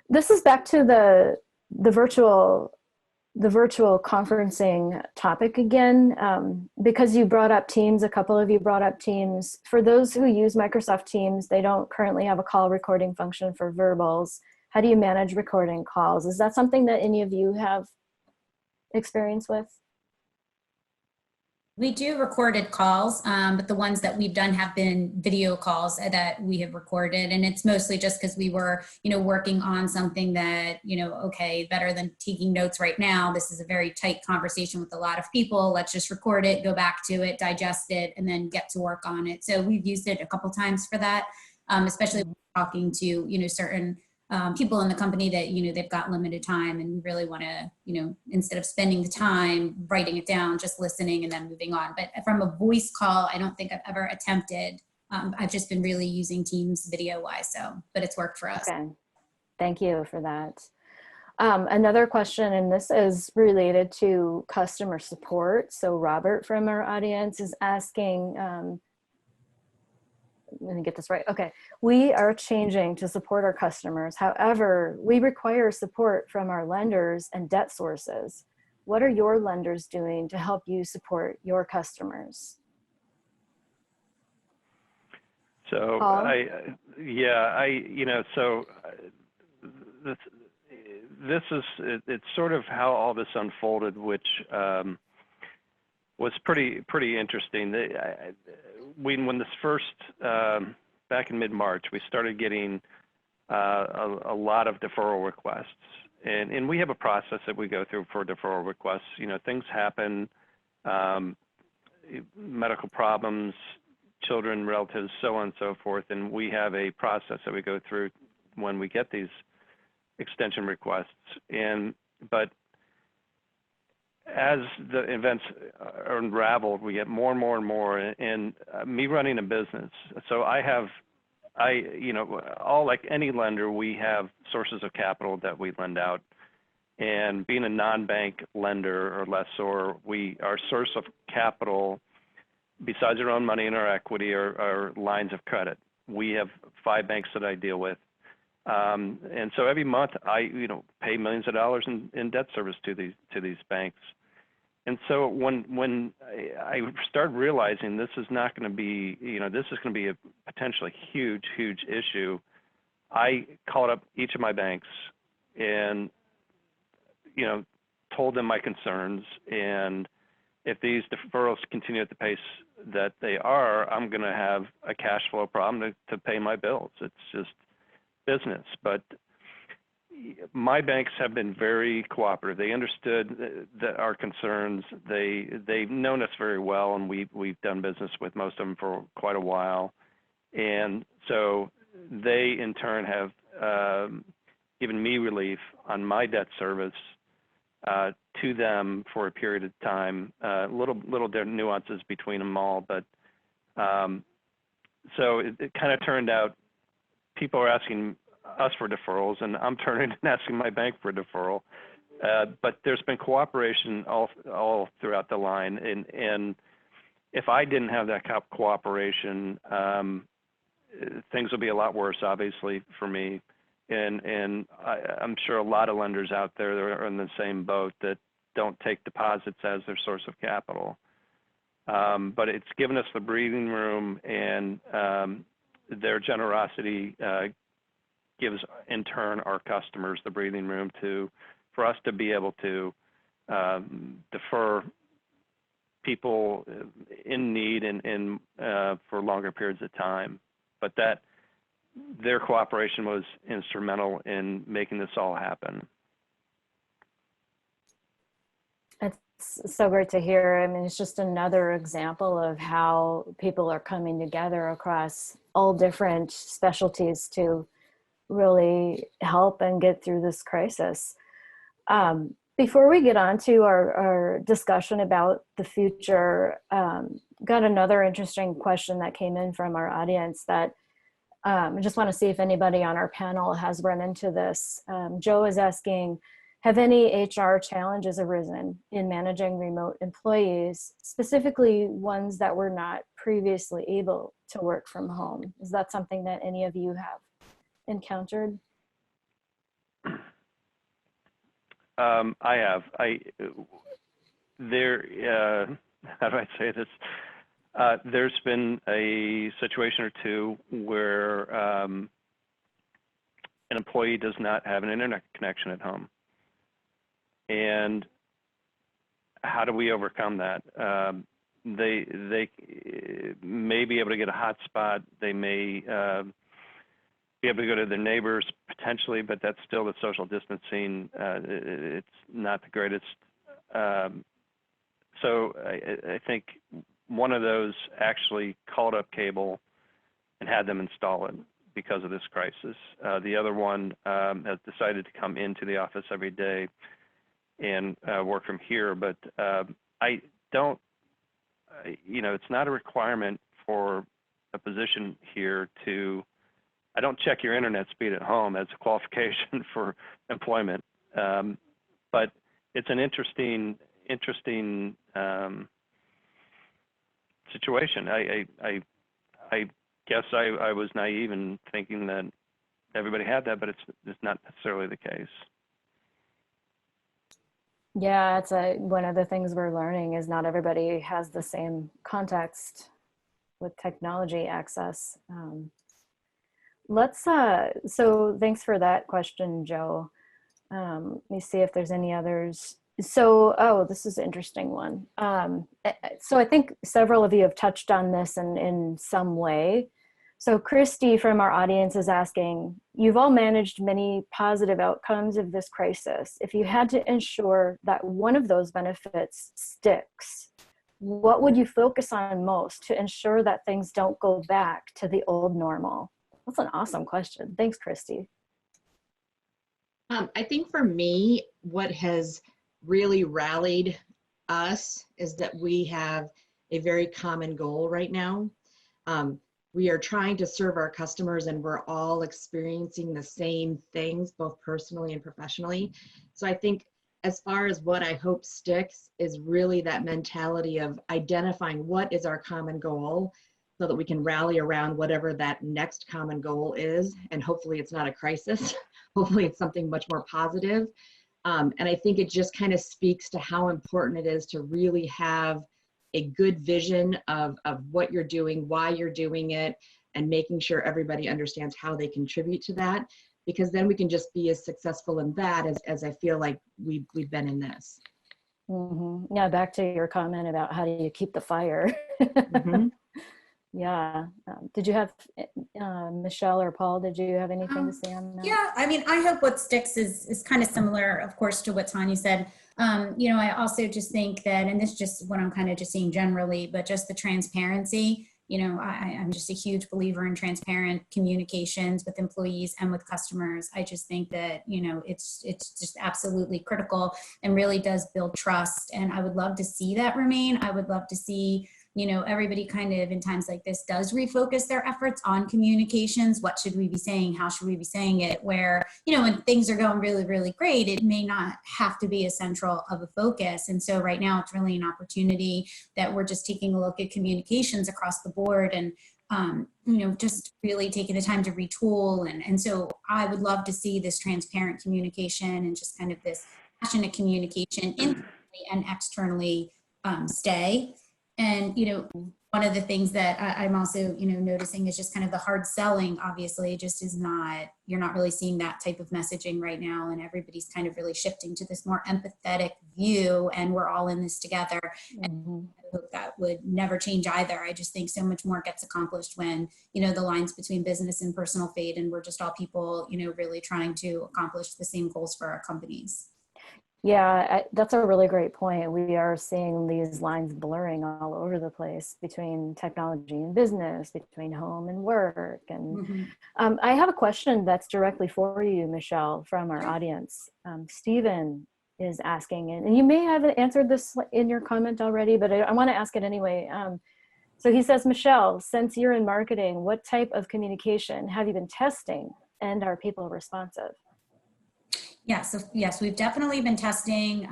This is back to the virtual conferencing topic again, because you brought up Teams, a couple of you brought up Teams. For those who use Microsoft Teams, they don't currently have a call recording function for verbals. How do you manage recording calls? Is that something that any of you have experience with? We do recorded calls, but the ones that we've done have been video calls that we have recorded. And it's mostly just because we were, working on something that, okay, better than taking notes right now. This is a very tight conversation with a lot of people. Let's just record it, go back to it, digest it, and then get to work on it. So we've used it a couple times for that, especially when we're talking to, certain people in the company that, they've got limited time, and we really want to, instead of spending the time writing it down, just listening and then moving on. But from a voice call, I don't think I've ever attempted. I've just been really using Teams video wise, but it's worked for us. Okay, thank you for that. Another question, and this is related to customer support. So Robert from our audience is asking, let me get this right. Okay. We are changing to support our customers. However, we require support from our lenders and debt sources. What are your lenders doing to help you support your customers? So Paul? It's sort of how all this unfolded, which was pretty interesting. When this first, back in mid-March, we started getting a lot of deferral requests. And we have a process that we go through for deferral requests. Things happen, medical problems, children, relatives, so on and so forth. And we have a process that we go through when we get these extension requests. But as the events are unraveled, we get more and more and more. And me running a business, so I have all like any lender, we have sources of capital that we lend out. And being a non-bank lender or lessor, our source of capital, besides our own money and our equity, are lines of credit. We have 5 banks that I deal with. And so every month I, pay millions of dollars in debt service to these banks. And so when I started realizing this is not going to be, this is going to be a potentially huge, huge issue, I called up each of my banks and, told them my concerns. And if these deferrals continue at the pace that they are, I'm going to have a cash flow problem to pay my bills. It's just business. But my banks have been very cooperative. They understood that our concerns. They've known us very well, and we've done business with most of them for quite a while. And so they, in turn, have given me relief on my debt service to them for a period of time. Little different nuances between them all, but so it kind of turned out people are asking us for deferrals, and I'm turning and asking my bank for a deferral. But there's been cooperation all throughout the line, and if I didn't have that cooperation, things would be a lot worse, obviously, for me. And I'm sure a lot of lenders out there are in the same boat that don't take deposits as their source of capital. But it's given us the breathing room, and their generosity gives, in turn, our customers the breathing room for us to be able to defer people in need and for longer periods of time. But their cooperation was instrumental in making this all happen. It's so great to hear. I mean, it's just another example of how people are coming together across all different specialties to really help and get through this crisis. Before we get on to our discussion about the future, got another interesting question that came in from our audience that I just want to see if anybody on our panel has run into this. Joe is asking, have any HR challenges arisen in managing remote employees, specifically ones that were not previously able to work from home? Is that something that any of you have encountered? I have. How do I say this? There's been a situation or two where an employee does not have an internet connection at home. And how do we overcome that? They may be able to get a hotspot. They may be able to go to their neighbors potentially, but that's still the social distancing. It's not the greatest. So I think one of those actually called up cable and had them install it because of this crisis. The other one has decided to come into the office every day and work from here. But I don't, it's not a requirement for a position here I don't check your internet speed at home as a qualification for employment. But it's an interesting situation. I guess I was naive in thinking that everybody had that, but it's not necessarily the case. Yeah, it's one of the things we're learning is not everybody has the same context with technology access. So thanks for that question, Joe. Let me see if there's any others. So, this is an interesting one. So I think several of you have touched on this in some way. So Christy from our audience is asking, you've all managed many positive outcomes of this crisis. If you had to ensure that one of those benefits sticks, what would you focus on most to ensure that things don't go back to the old normal? That's an awesome question. Thanks, Christy. I think for me, what has really rallied us is that we have a very common goal right now. we are trying to serve our customers and we're all experiencing the same things, both personally and professionally. So I think as far as what I hope sticks is really that mentality of identifying what is our common goal so that we can rally around whatever that next common goal is. And hopefully it's not a crisis. Hopefully it's something much more positive. And I think it just kind of speaks to how important it is to really have a good vision of what you're doing, why you're doing it, and making sure everybody understands how they contribute to that, because then we can just be as successful in that as I feel like we've been in this. Mm-hmm. Yeah, back to your comment about how do you keep the fire. Mm-hmm. Yeah. Did you have, Michelle or Paul, did you have anything to say on that? Yeah, I mean, I hope what sticks is kind of similar, of course, to what Tanya said. I also just think that, and this is just what I'm kind of just seeing generally, but just the transparency. I'm just a huge believer in transparent communications with employees and with customers. I just think that, it's just absolutely critical and really does build trust. And I would love to see that remain. I would love to see everybody kind of in times like this does refocus their efforts on communications. What should we be saying? How should we be saying it? Where, when things are going really, really great, it may not have to be a central of a focus. And so right now it's really an opportunity that we're just taking a look at communications across the board and, just really taking the time to retool. And so I would love to see this transparent communication and just kind of this passionate communication internally and externally stay. And, one of the things that I'm also, noticing is just kind of the hard selling, obviously, just is not, you're not really seeing that type of messaging right now. And everybody's kind of really shifting to this more empathetic view. And we're all in this together. Mm-hmm. And I hope that would never change either. I just think so much more gets accomplished when, the lines between business and personal fade. And we're just all people, really trying to accomplish the same goals for our companies. Yeah, that's a really great point. We are seeing these lines blurring all over the place between technology and business, between home and work. And Mm-hmm. I have a question that's directly for you, Michelle, from our audience. Stephen is asking, and you may have answered this in your comment already, but I want to ask it anyway. So he says, Michelle, since you're in marketing, what type of communication have you been testing, and are people responsive? Yeah, so yes, we've definitely been testing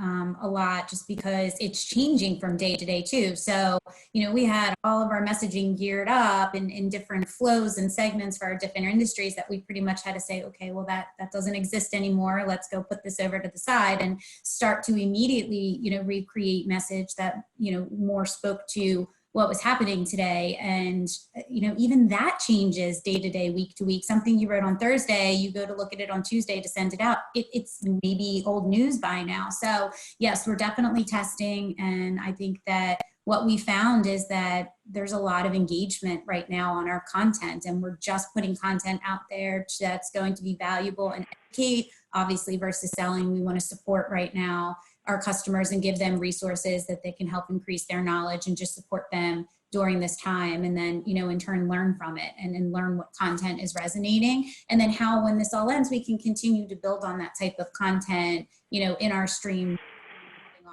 a lot just because it's changing from day to day too. So, we had all of our messaging geared up in different flows and segments for our different industries that we pretty much had to say, okay, well, that doesn't exist anymore. Let's go put this over to the side and start to immediately, recreate message that, more spoke to what was happening today. And, even that changes day to day, week to week. Something you wrote on Thursday, you go to look at it on Tuesday to send it out. It's maybe old news by now. So yes, we're definitely testing. And I think that what we found is that there's a lot of engagement right now on our content, and we're just putting content out there that's going to be valuable and educate, obviously, versus selling. We want to support right now our customers and give them resources that they can help increase their knowledge and just support them during this time. And then, in turn, learn from it and learn what content is resonating. And then how, when this all ends, we can continue to build on that type of content, in our stream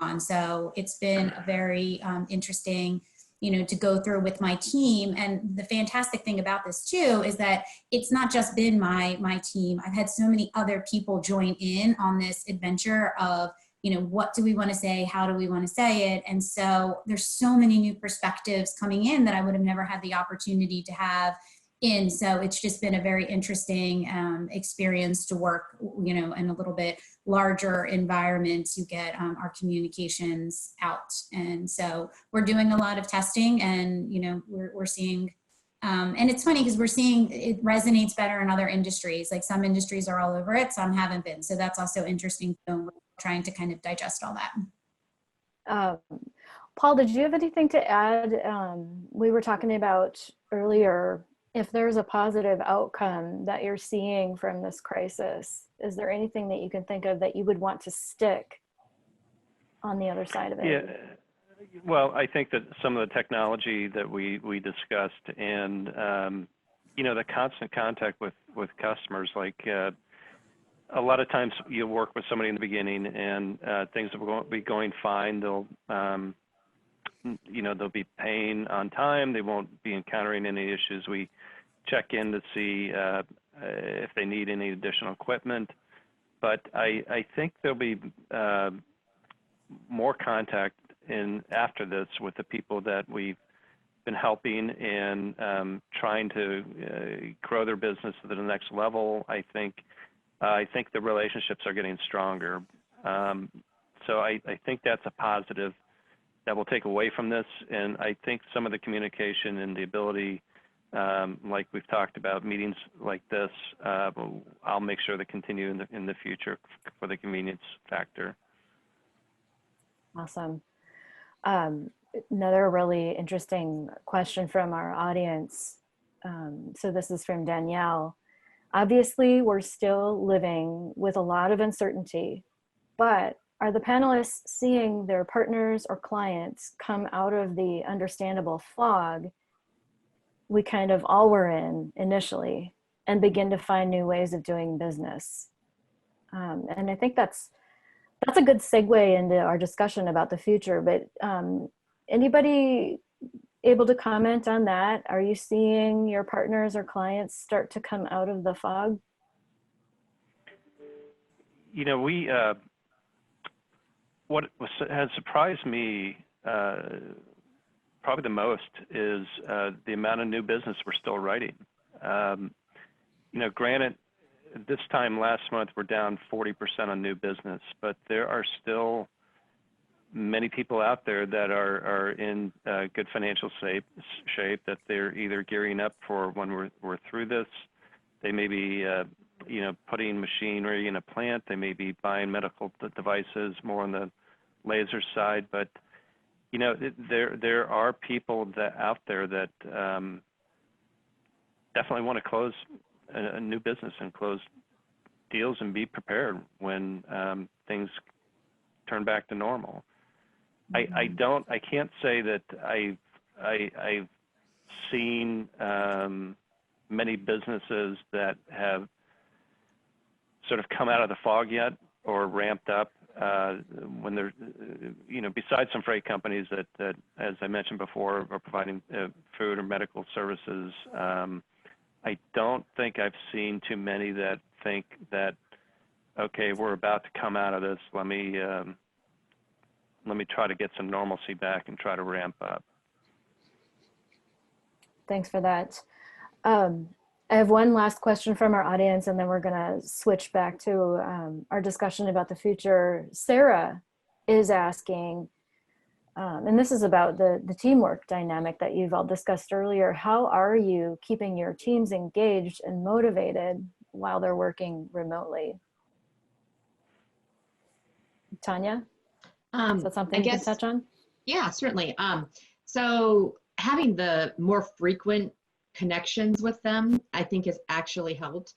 on. So it's been a very interesting, to go through with my team. And the fantastic thing about this too, is that it's not just been my team. I've had so many other people join in on this adventure of, what do we want to say? How do we want to say it? And so there's so many new perspectives coming in that I would have never had the opportunity to have in. So it's just been a very interesting experience to work, in a little bit larger environment to get our communications out. And so we're doing a lot of testing, and, we're seeing, and it's funny because we're seeing it resonates better in other industries. Like some industries are all over it, some haven't been. So that's also interesting. We're trying to kind of digest all that. Paul, did you have anything to add? We were talking about earlier, if there's a positive outcome that you're seeing from this crisis, is there anything that you can think of that you would want to stick on the other side of it? Yeah. Well, I think that some of the technology that we discussed and, the constant contact with customers, like a lot of times you'll work with somebody in the beginning and things will be going fine. They'll, they'll be paying on time. They won't be encountering any issues. We check in to see if they need any additional equipment. But I think there'll be more contact after this with the people that we've been helping and trying to grow their business to the next level. I think the relationships are getting stronger. So I think that's a positive that we'll take away from this. And I think some of the communication and the ability, like we've talked about, meetings like this, I'll make sure to continue in the future for the convenience factor. Awesome. Another really interesting question from our audience. So this is from Danielle. Obviously, we're still living with a lot of uncertainty, but are the panelists seeing their partners or clients come out of the understandable fog we kind of all were in initially and begin to find new ways of doing business? And I think that's a good segue into our discussion about the future, but anybody able to comment on that? Are you seeing your partners or clients start to come out of the fog? We what has surprised me probably the most is the amount of new business we're still writing. Granted, this time last month we're down 40% on new business, but there are still many people out there that are in good financial shape that they're either gearing up for when we're through this. They may be putting machinery in a plant. They may be buying medical devices more on the laser side, but there are people out there that definitely want to close a new business and close deals and be prepared when things turn back to normal. I can't say that I've seen many businesses that have sort of come out of the fog yet or ramped up when they're, besides some freight companies that, as I mentioned before, are providing food or medical services. I don't think I've seen too many that think that, okay, we're about to come out of this. Let me try to get some normalcy back and try to ramp up. Thanks for that. I have one last question from our audience, and then we're going to switch back to our discussion about the future. Sarah is asking, and this is about the teamwork dynamic that you've all discussed earlier. How are you keeping your teams engaged and motivated while they're working remotely? Tanya, is that something you can touch on? Yeah, certainly. So having the more frequent connections with them, I think, has actually helped.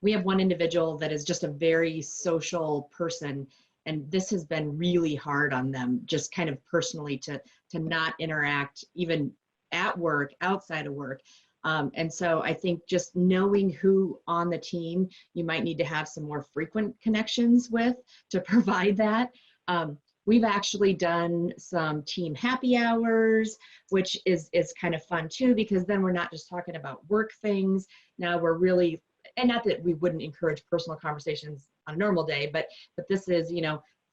We have one individual that is just a very social person, and this has been really hard on them, just kind of personally, to not interact even at work, outside of work. And so I think just knowing who on the team you might need to have some more frequent connections with to provide that. We've actually done some team happy hours, which is kind of fun too, because then we're not just talking about work things. Now we're really, and not that we wouldn't encourage personal conversations on a normal day, but this is,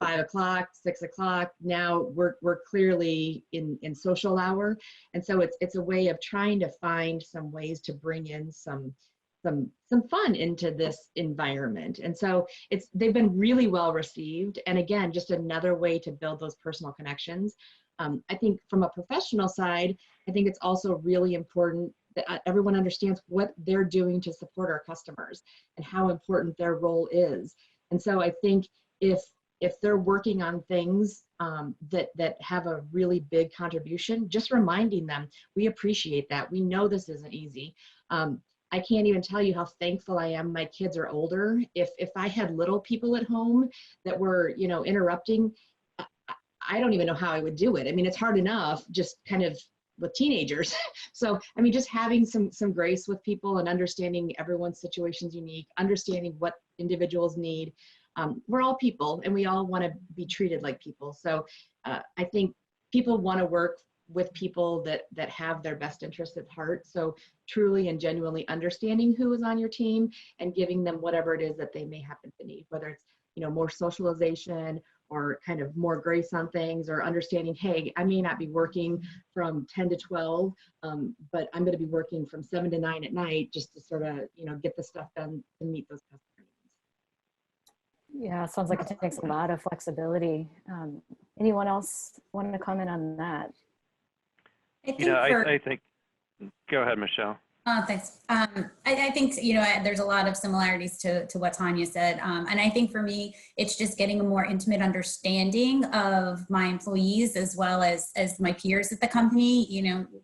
5 o'clock, 6 o'clock. Now we're clearly in social hour. And so it's a way of trying to find some ways to bring in some fun into this environment. And so they've been really well received. And again, just another way to build those personal connections. I think from a professional side, I think it's also really important that everyone understands what they're doing to support our customers and how important their role is. And so I think if they're working on things that have a really big contribution, just reminding them, we appreciate that. We know this isn't easy. I can't even tell you how thankful I am my kids are older. If I had little people at home that were, interrupting, I don't even know how I would do it. I mean, it's hard enough just kind of with teenagers. So, I mean, just having some grace with people and understanding everyone's situation's unique, understanding what individuals need. We're all people and we all want to be treated like people. So I think people want to work with people that have their best interests at heart. So truly and genuinely understanding who is on your team and giving them whatever it is that they may happen to need, whether it's, more socialization or kind of more grace on things, or understanding, hey, I may not be working from 10 to 12, but I'm going to be working from 7 to 9 at night just to sort of, get the stuff done to meet those customer needs. Yeah, it sounds like it takes a lot of flexibility. Anyone else want to comment on that? I think, go ahead, Michelle. Thanks. I think, there's a lot of similarities to what Tanya said. And I think for me, it's just getting a more intimate understanding of my employees as well as my peers at the company.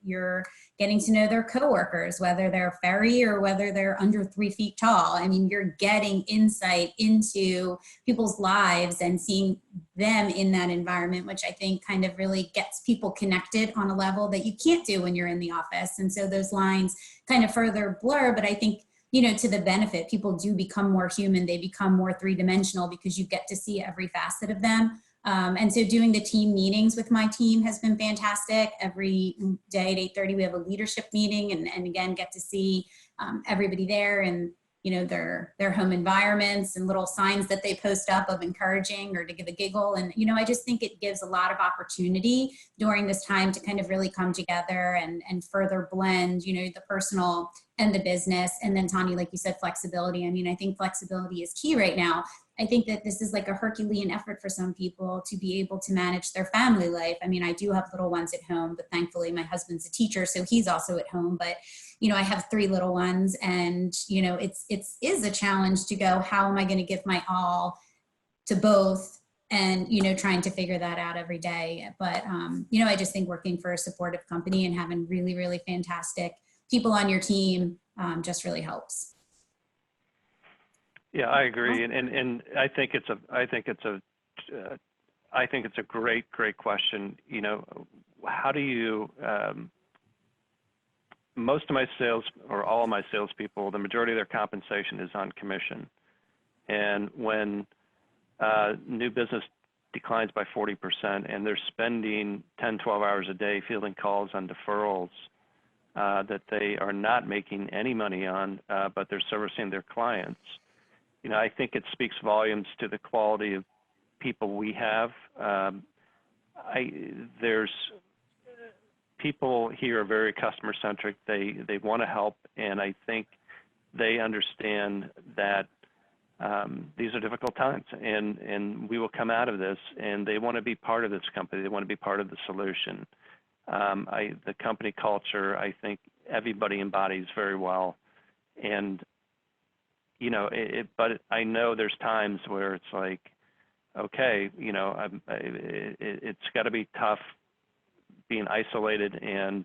You're getting to know their coworkers, whether they're fairy or whether they're under 3 feet tall. I mean, you're getting insight into people's lives and seeing them in that environment, which I think kind of really gets people connected on a level that you can't do when you're in the office. And so those lines kind of further blur, but I think, to the benefit, people do become more human. They become more 3-dimensional because you get to see every facet of them. And so doing the team meetings with my team has been fantastic. Every day at 8:30, we have a leadership meeting and again, get to see everybody there and, their home environments and little signs that they post up of encouraging or to give a giggle. And, I just think it gives a lot of opportunity during this time to kind of really come together and further blend, the personal and the business. And then Tanya, like you said, flexibility. I mean, I think flexibility is key right now. I think that this is like a Herculean effort for some people to be able to manage their family life. I mean, I do have little ones at home, but thankfully my husband's a teacher, so he's also at home. But, I have 3 little ones and, it is a challenge to go, how am I going to give my all to both? And, trying to figure that out every day. But, I just think working for a supportive company and having really, really fantastic people on your team just really helps. Yeah, I agree, and I think it's a great question. How do you? Most of my sales, or all of my salespeople, the majority of their compensation is on commission, and when new business declines by 40% and they're spending 10, 12 hours a day fielding calls on deferrals that they are not making any money on, but they're servicing their clients. I think it speaks volumes to the quality of people we have. There's people here are very customer centric. They want to help, and I think they understand that these are difficult times, and we will come out of this. And they want to be part of this company. They want to be part of the solution. The company culture, I think everybody embodies very well, and but I know there's times where it's like, okay, it's got to be tough being isolated and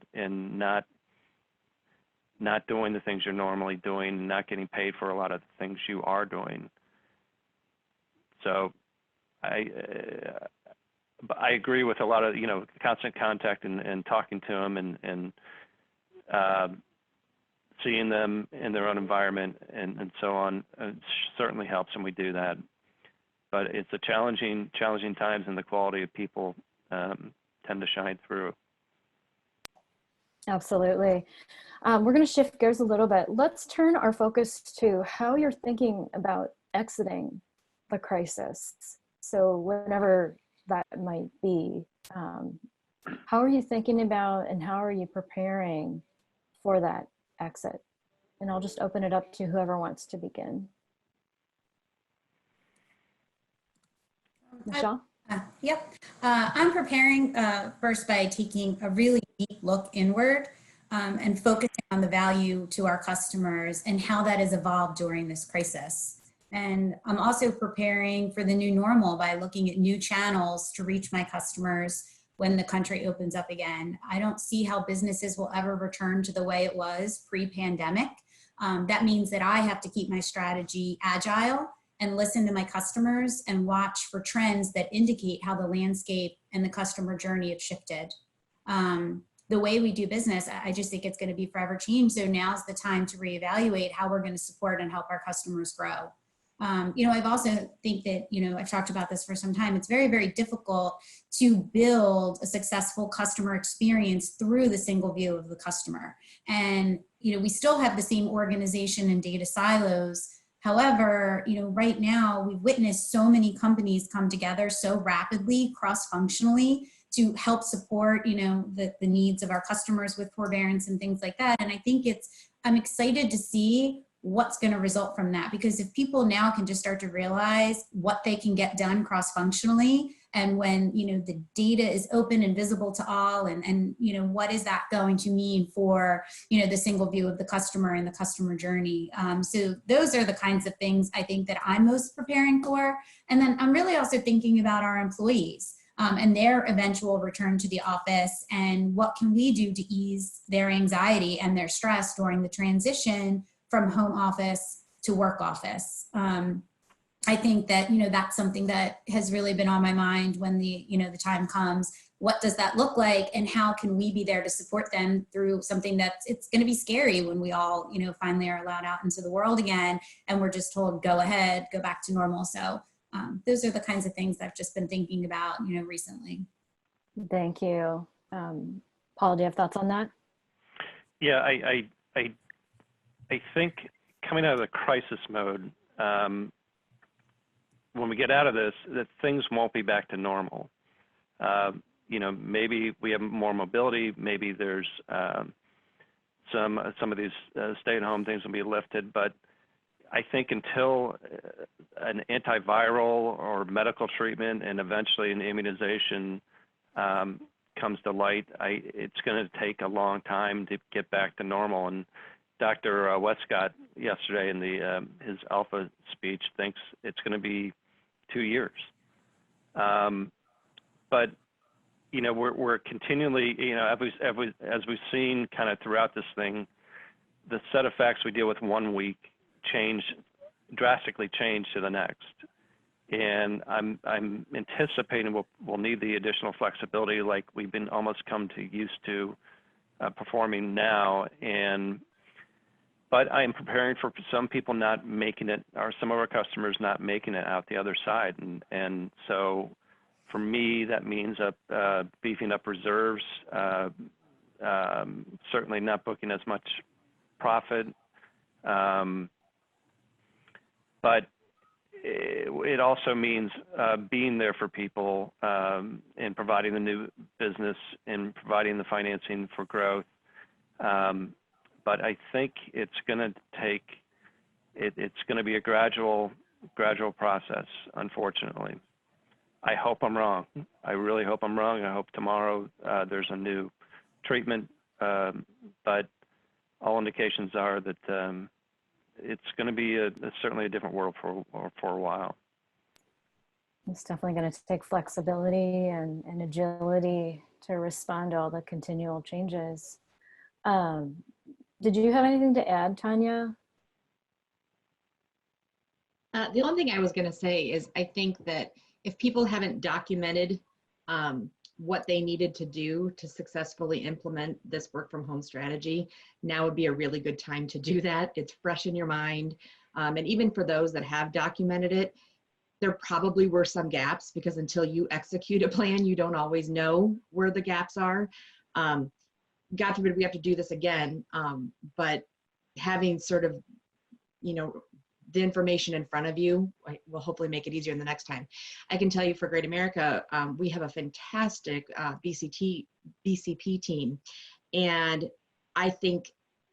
not doing the things you're normally doing, not getting paid for a lot of the things you are doing. So I agree with a lot of, constant contact and talking to them and seeing them in their own environment and so on certainly helps, and we do that. But it's a challenging times, and the quality of people tend to shine through. Absolutely. We're going to shift gears a little bit. Let's turn our focus to how you're thinking about exiting the crisis. So whenever that might be, how are you thinking about and how are you preparing for that exit? And I'll just open it up to whoever wants to begin. Michelle? Yep. I'm preparing first by taking a really deep look inward and focusing on the value to our customers and how that has evolved during this crisis. And I'm also preparing for the new normal by looking at new channels to reach my customers when the country opens up again. I don't see how businesses will ever return to the way it was pre-pandemic. That means that I have to keep my strategy agile and listen to my customers and watch for trends that indicate how the landscape and the customer journey have shifted. The way we do business, I just think it's going to be forever changed. So now's the time to reevaluate how we're going to support and help our customers grow. I've also think that, I've talked about this for some time. It's very, very difficult to build a successful customer experience through the single view of the customer. And, we still have the same organization and data silos. However, right now we've witnessed so many companies come together so rapidly, cross-functionally, to help support, the needs of our customers with forbearance and things like that. And I think I'm excited to see what's going to result from that, because if people now can just start to realize what they can get done cross-functionally, and when the data is open and visible to all, and what is that going to mean for the single view of the customer and the customer journey. So those are the kinds of things I think that I'm most preparing for. And then I'm really also thinking about our employees. And their eventual return to the office, and what can we do to ease their anxiety and their stress during the transition from home office to work office. I think that, that's something that has really been on my mind when the time comes. What does that look like, and how can we be there to support them through something it's going to be scary when we all, finally are allowed out into the world again, and we're just told, go ahead, go back to normal. So those are the kinds of things I've just been thinking about, recently. Thank you. Paul, do you have thoughts on that? Yeah, I think coming out of the crisis mode, when we get out of this, that things won't be back to normal. Maybe we have more mobility. Maybe there's some of these stay-at-home things will be lifted, but I think until an antiviral or medical treatment and eventually an immunization comes to light, it's going to take a long time to get back to normal. And Dr. Westcott yesterday in his Alpha speech thinks it's going to be 2 years. But we're continually, as we've seen kind of throughout this thing, the set of facts we deal with one week drastically change to the next. And I'm anticipating we'll need the additional flexibility like we've been almost come to used to performing now. But I am preparing for some people not making it, or some of our customers not making it out the other side. And so for me, that means beefing up reserves, certainly not booking as much profit. But it also means being there for people and providing the new business and providing the financing for growth. But I think it's going to take, it's going to be a gradual process, unfortunately. I hope I'm wrong. I really hope I'm wrong. I hope tomorrow there's a new treatment, but all indications are that it's going to be certainly a different world for a while. It's definitely going to take flexibility and agility to respond to all the continual changes. Did you have anything to add, Tanya? The only thing I was going to say is I think that if people haven't documented what they needed to do to successfully implement this work from home strategy, now would be a really good time to do that. It's fresh in your mind. And even for those that have documented it, there probably were some gaps, because until you execute a plan, you don't always know where the gaps are. God forbid we have to do this again, but having sort of, the information in front of you will hopefully make it easier in the next time. I can tell you for Great America, we have a fantastic BCP team. And I think,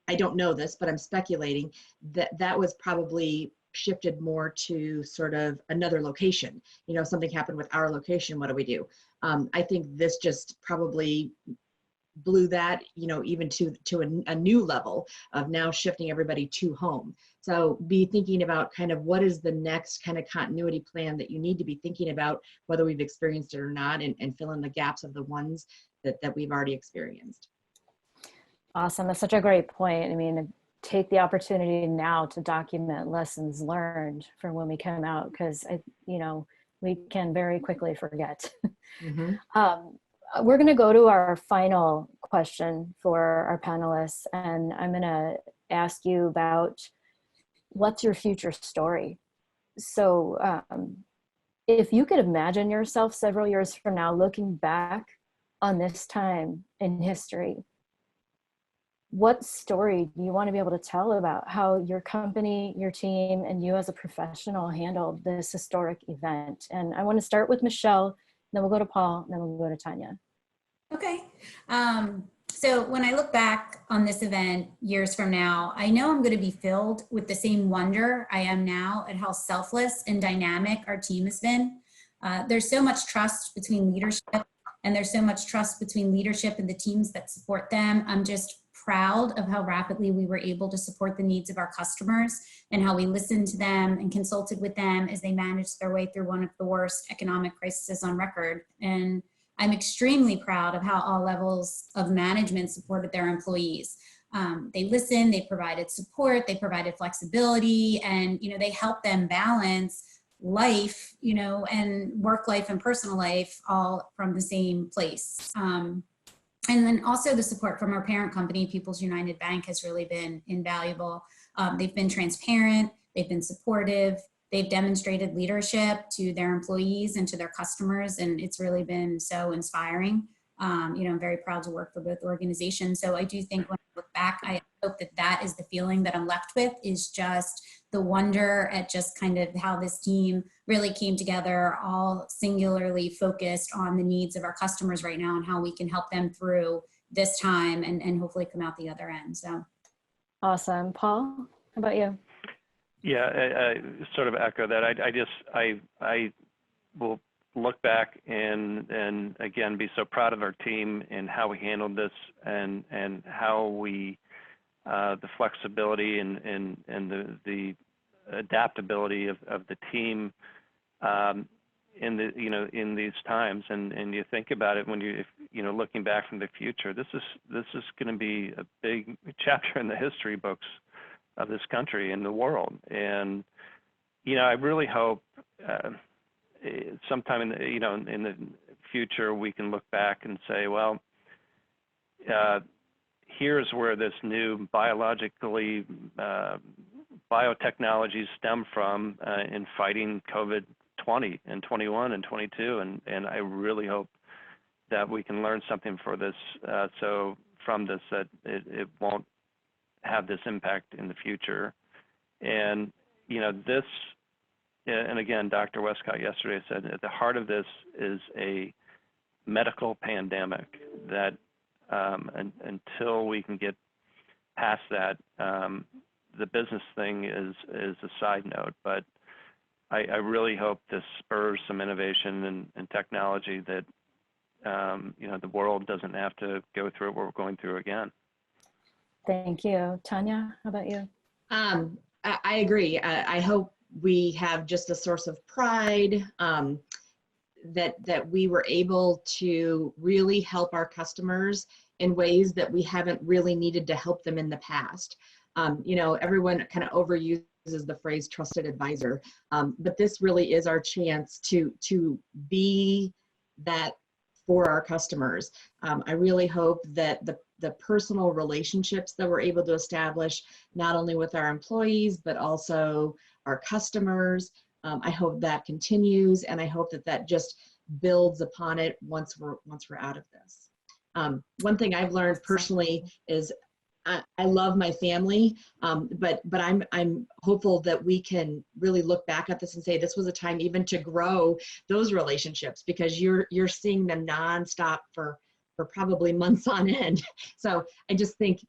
I don't know this, but I'm speculating that was probably shifted more to sort of another location. Something happened with our location, what do we do? I think this just probably blew that, even to a new level of now shifting everybody to home. So be thinking about kind of what is the next kind of continuity plan that you need to be thinking about, whether we've experienced it or not, and fill in the gaps of the ones that we've already experienced. Awesome. That's such a great point. I mean, take the opportunity now to document lessons learned from when we come out, because, we can very quickly forget. Mm-hmm. We're going to go to our final question for our panelists, and I'm going to ask you about what's your future story? So if you could imagine yourself several years from now looking back on this time in history, what story do you want to be able to tell about how your company, your team, and you as a professional handled this historic event? And I want to start with Michelle, then we'll go to Paul, and then we'll go to Tanya. Okay. So when I look back on this event years from now, I know I'm going to be filled with the same wonder I am now at how selfless and dynamic our team has been. There's so much trust between leadership, and there's so much trust between leadership and the teams that support them. I'm just proud of how rapidly we were able to support the needs of our customers and how we listened to them and consulted with them as they managed their way through one of the worst economic crises on record. And I'm extremely proud of how all levels of management supported their employees. They listened, they provided support, they provided flexibility, and they helped them balance life, and work life and personal life all from the same place. And then also the support from our parent company, People's United Bank, has really been invaluable. They've been transparent, they've been supportive, they've demonstrated leadership to their employees and to their customers, and it's really been so inspiring. I'm very proud to work for both organizations. So I do think when I look back, I hope that that is the feeling that I'm left with, is just the wonder at just kind of how this team really came together, all singularly focused on the needs of our customers right now and how we can help them through this time and hopefully come out the other end. So Awesome. Paul, how about you? Yeah, I sort of echo that. I will look back and again be so proud of our team and how we handled this and how we the flexibility and the adaptability of the team in these times. And you think about it when you looking back from the future, this is going to be a big chapter in the history books of this country and the world. And I really hope sometime in the future we can look back and say, well, here's where this new biologically biotechnologies stem from in fighting COVID-20 and 21 and 22, and I really hope that we can learn something from this that it won't have this impact in the future. And this, and again, Dr. Westcott yesterday said at the heart of this is a medical pandemic that until we can get past that, the business thing is a side note. But I really hope this spurs some innovation and technology that the world doesn't have to go through what we're going through again. Thank you. Tanya, how about you? I agree. I hope we have just a source of pride that we were able to really help our customers in ways that we haven't really needed to help them in the past. Everyone kind of overuses the phrase trusted advisor, but this really is our chance to be that for our customers. I really hope that the personal relationships that we're able to establish, not only with our employees, but also our customers, I hope that continues, and I hope that just builds upon it once we're out of this. One thing I've learned personally is I love my family, but I'm hopeful that we can really look back at this and say this was a time even to grow those relationships, because you're seeing them nonstop for probably months on end. So I just think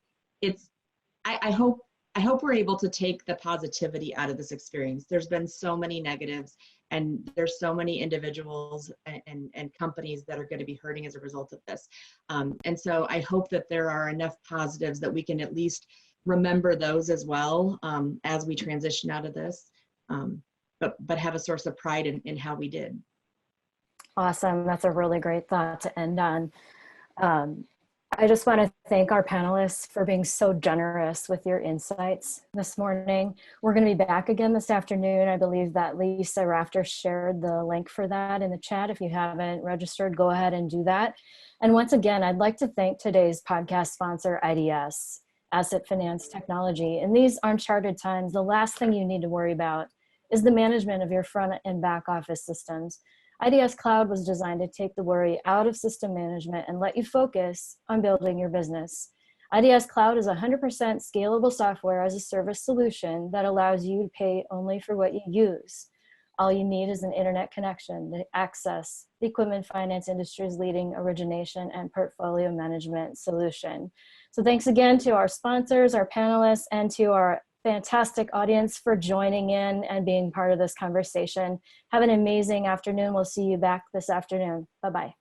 I hope we're able to take the positivity out of this experience. There's been so many negatives, and there's so many individuals and companies that are going to be hurting as a result of this. And so I hope that there are enough positives that we can at least remember those as well as we transition out of this, but have a source of pride in how we did. Awesome. That's a really great thought to end on. I just want to thank our panelists for being so generous with your insights this morning. We're going to be back again this afternoon. I believe that Lisa Rafter shared the link for that in the chat. If you haven't registered, go ahead and do that. And once again, I'd like to thank today's podcast sponsor, IDS, Asset Finance Technology. In these uncharted times, the last thing you need to worry about is the management of your front and back office systems. IDS Cloud was designed to take the worry out of system management and let you focus on building your business. IDS Cloud is 100% scalable software as a service solution that allows you to pay only for what you use. All you need is an internet connection to access the equipment finance industry's leading origination and portfolio management solution. So thanks again to our sponsors, our panelists, and to our fantastic audience for joining in and being part of this conversation. Have an amazing afternoon. We'll see you back this afternoon. Bye-bye.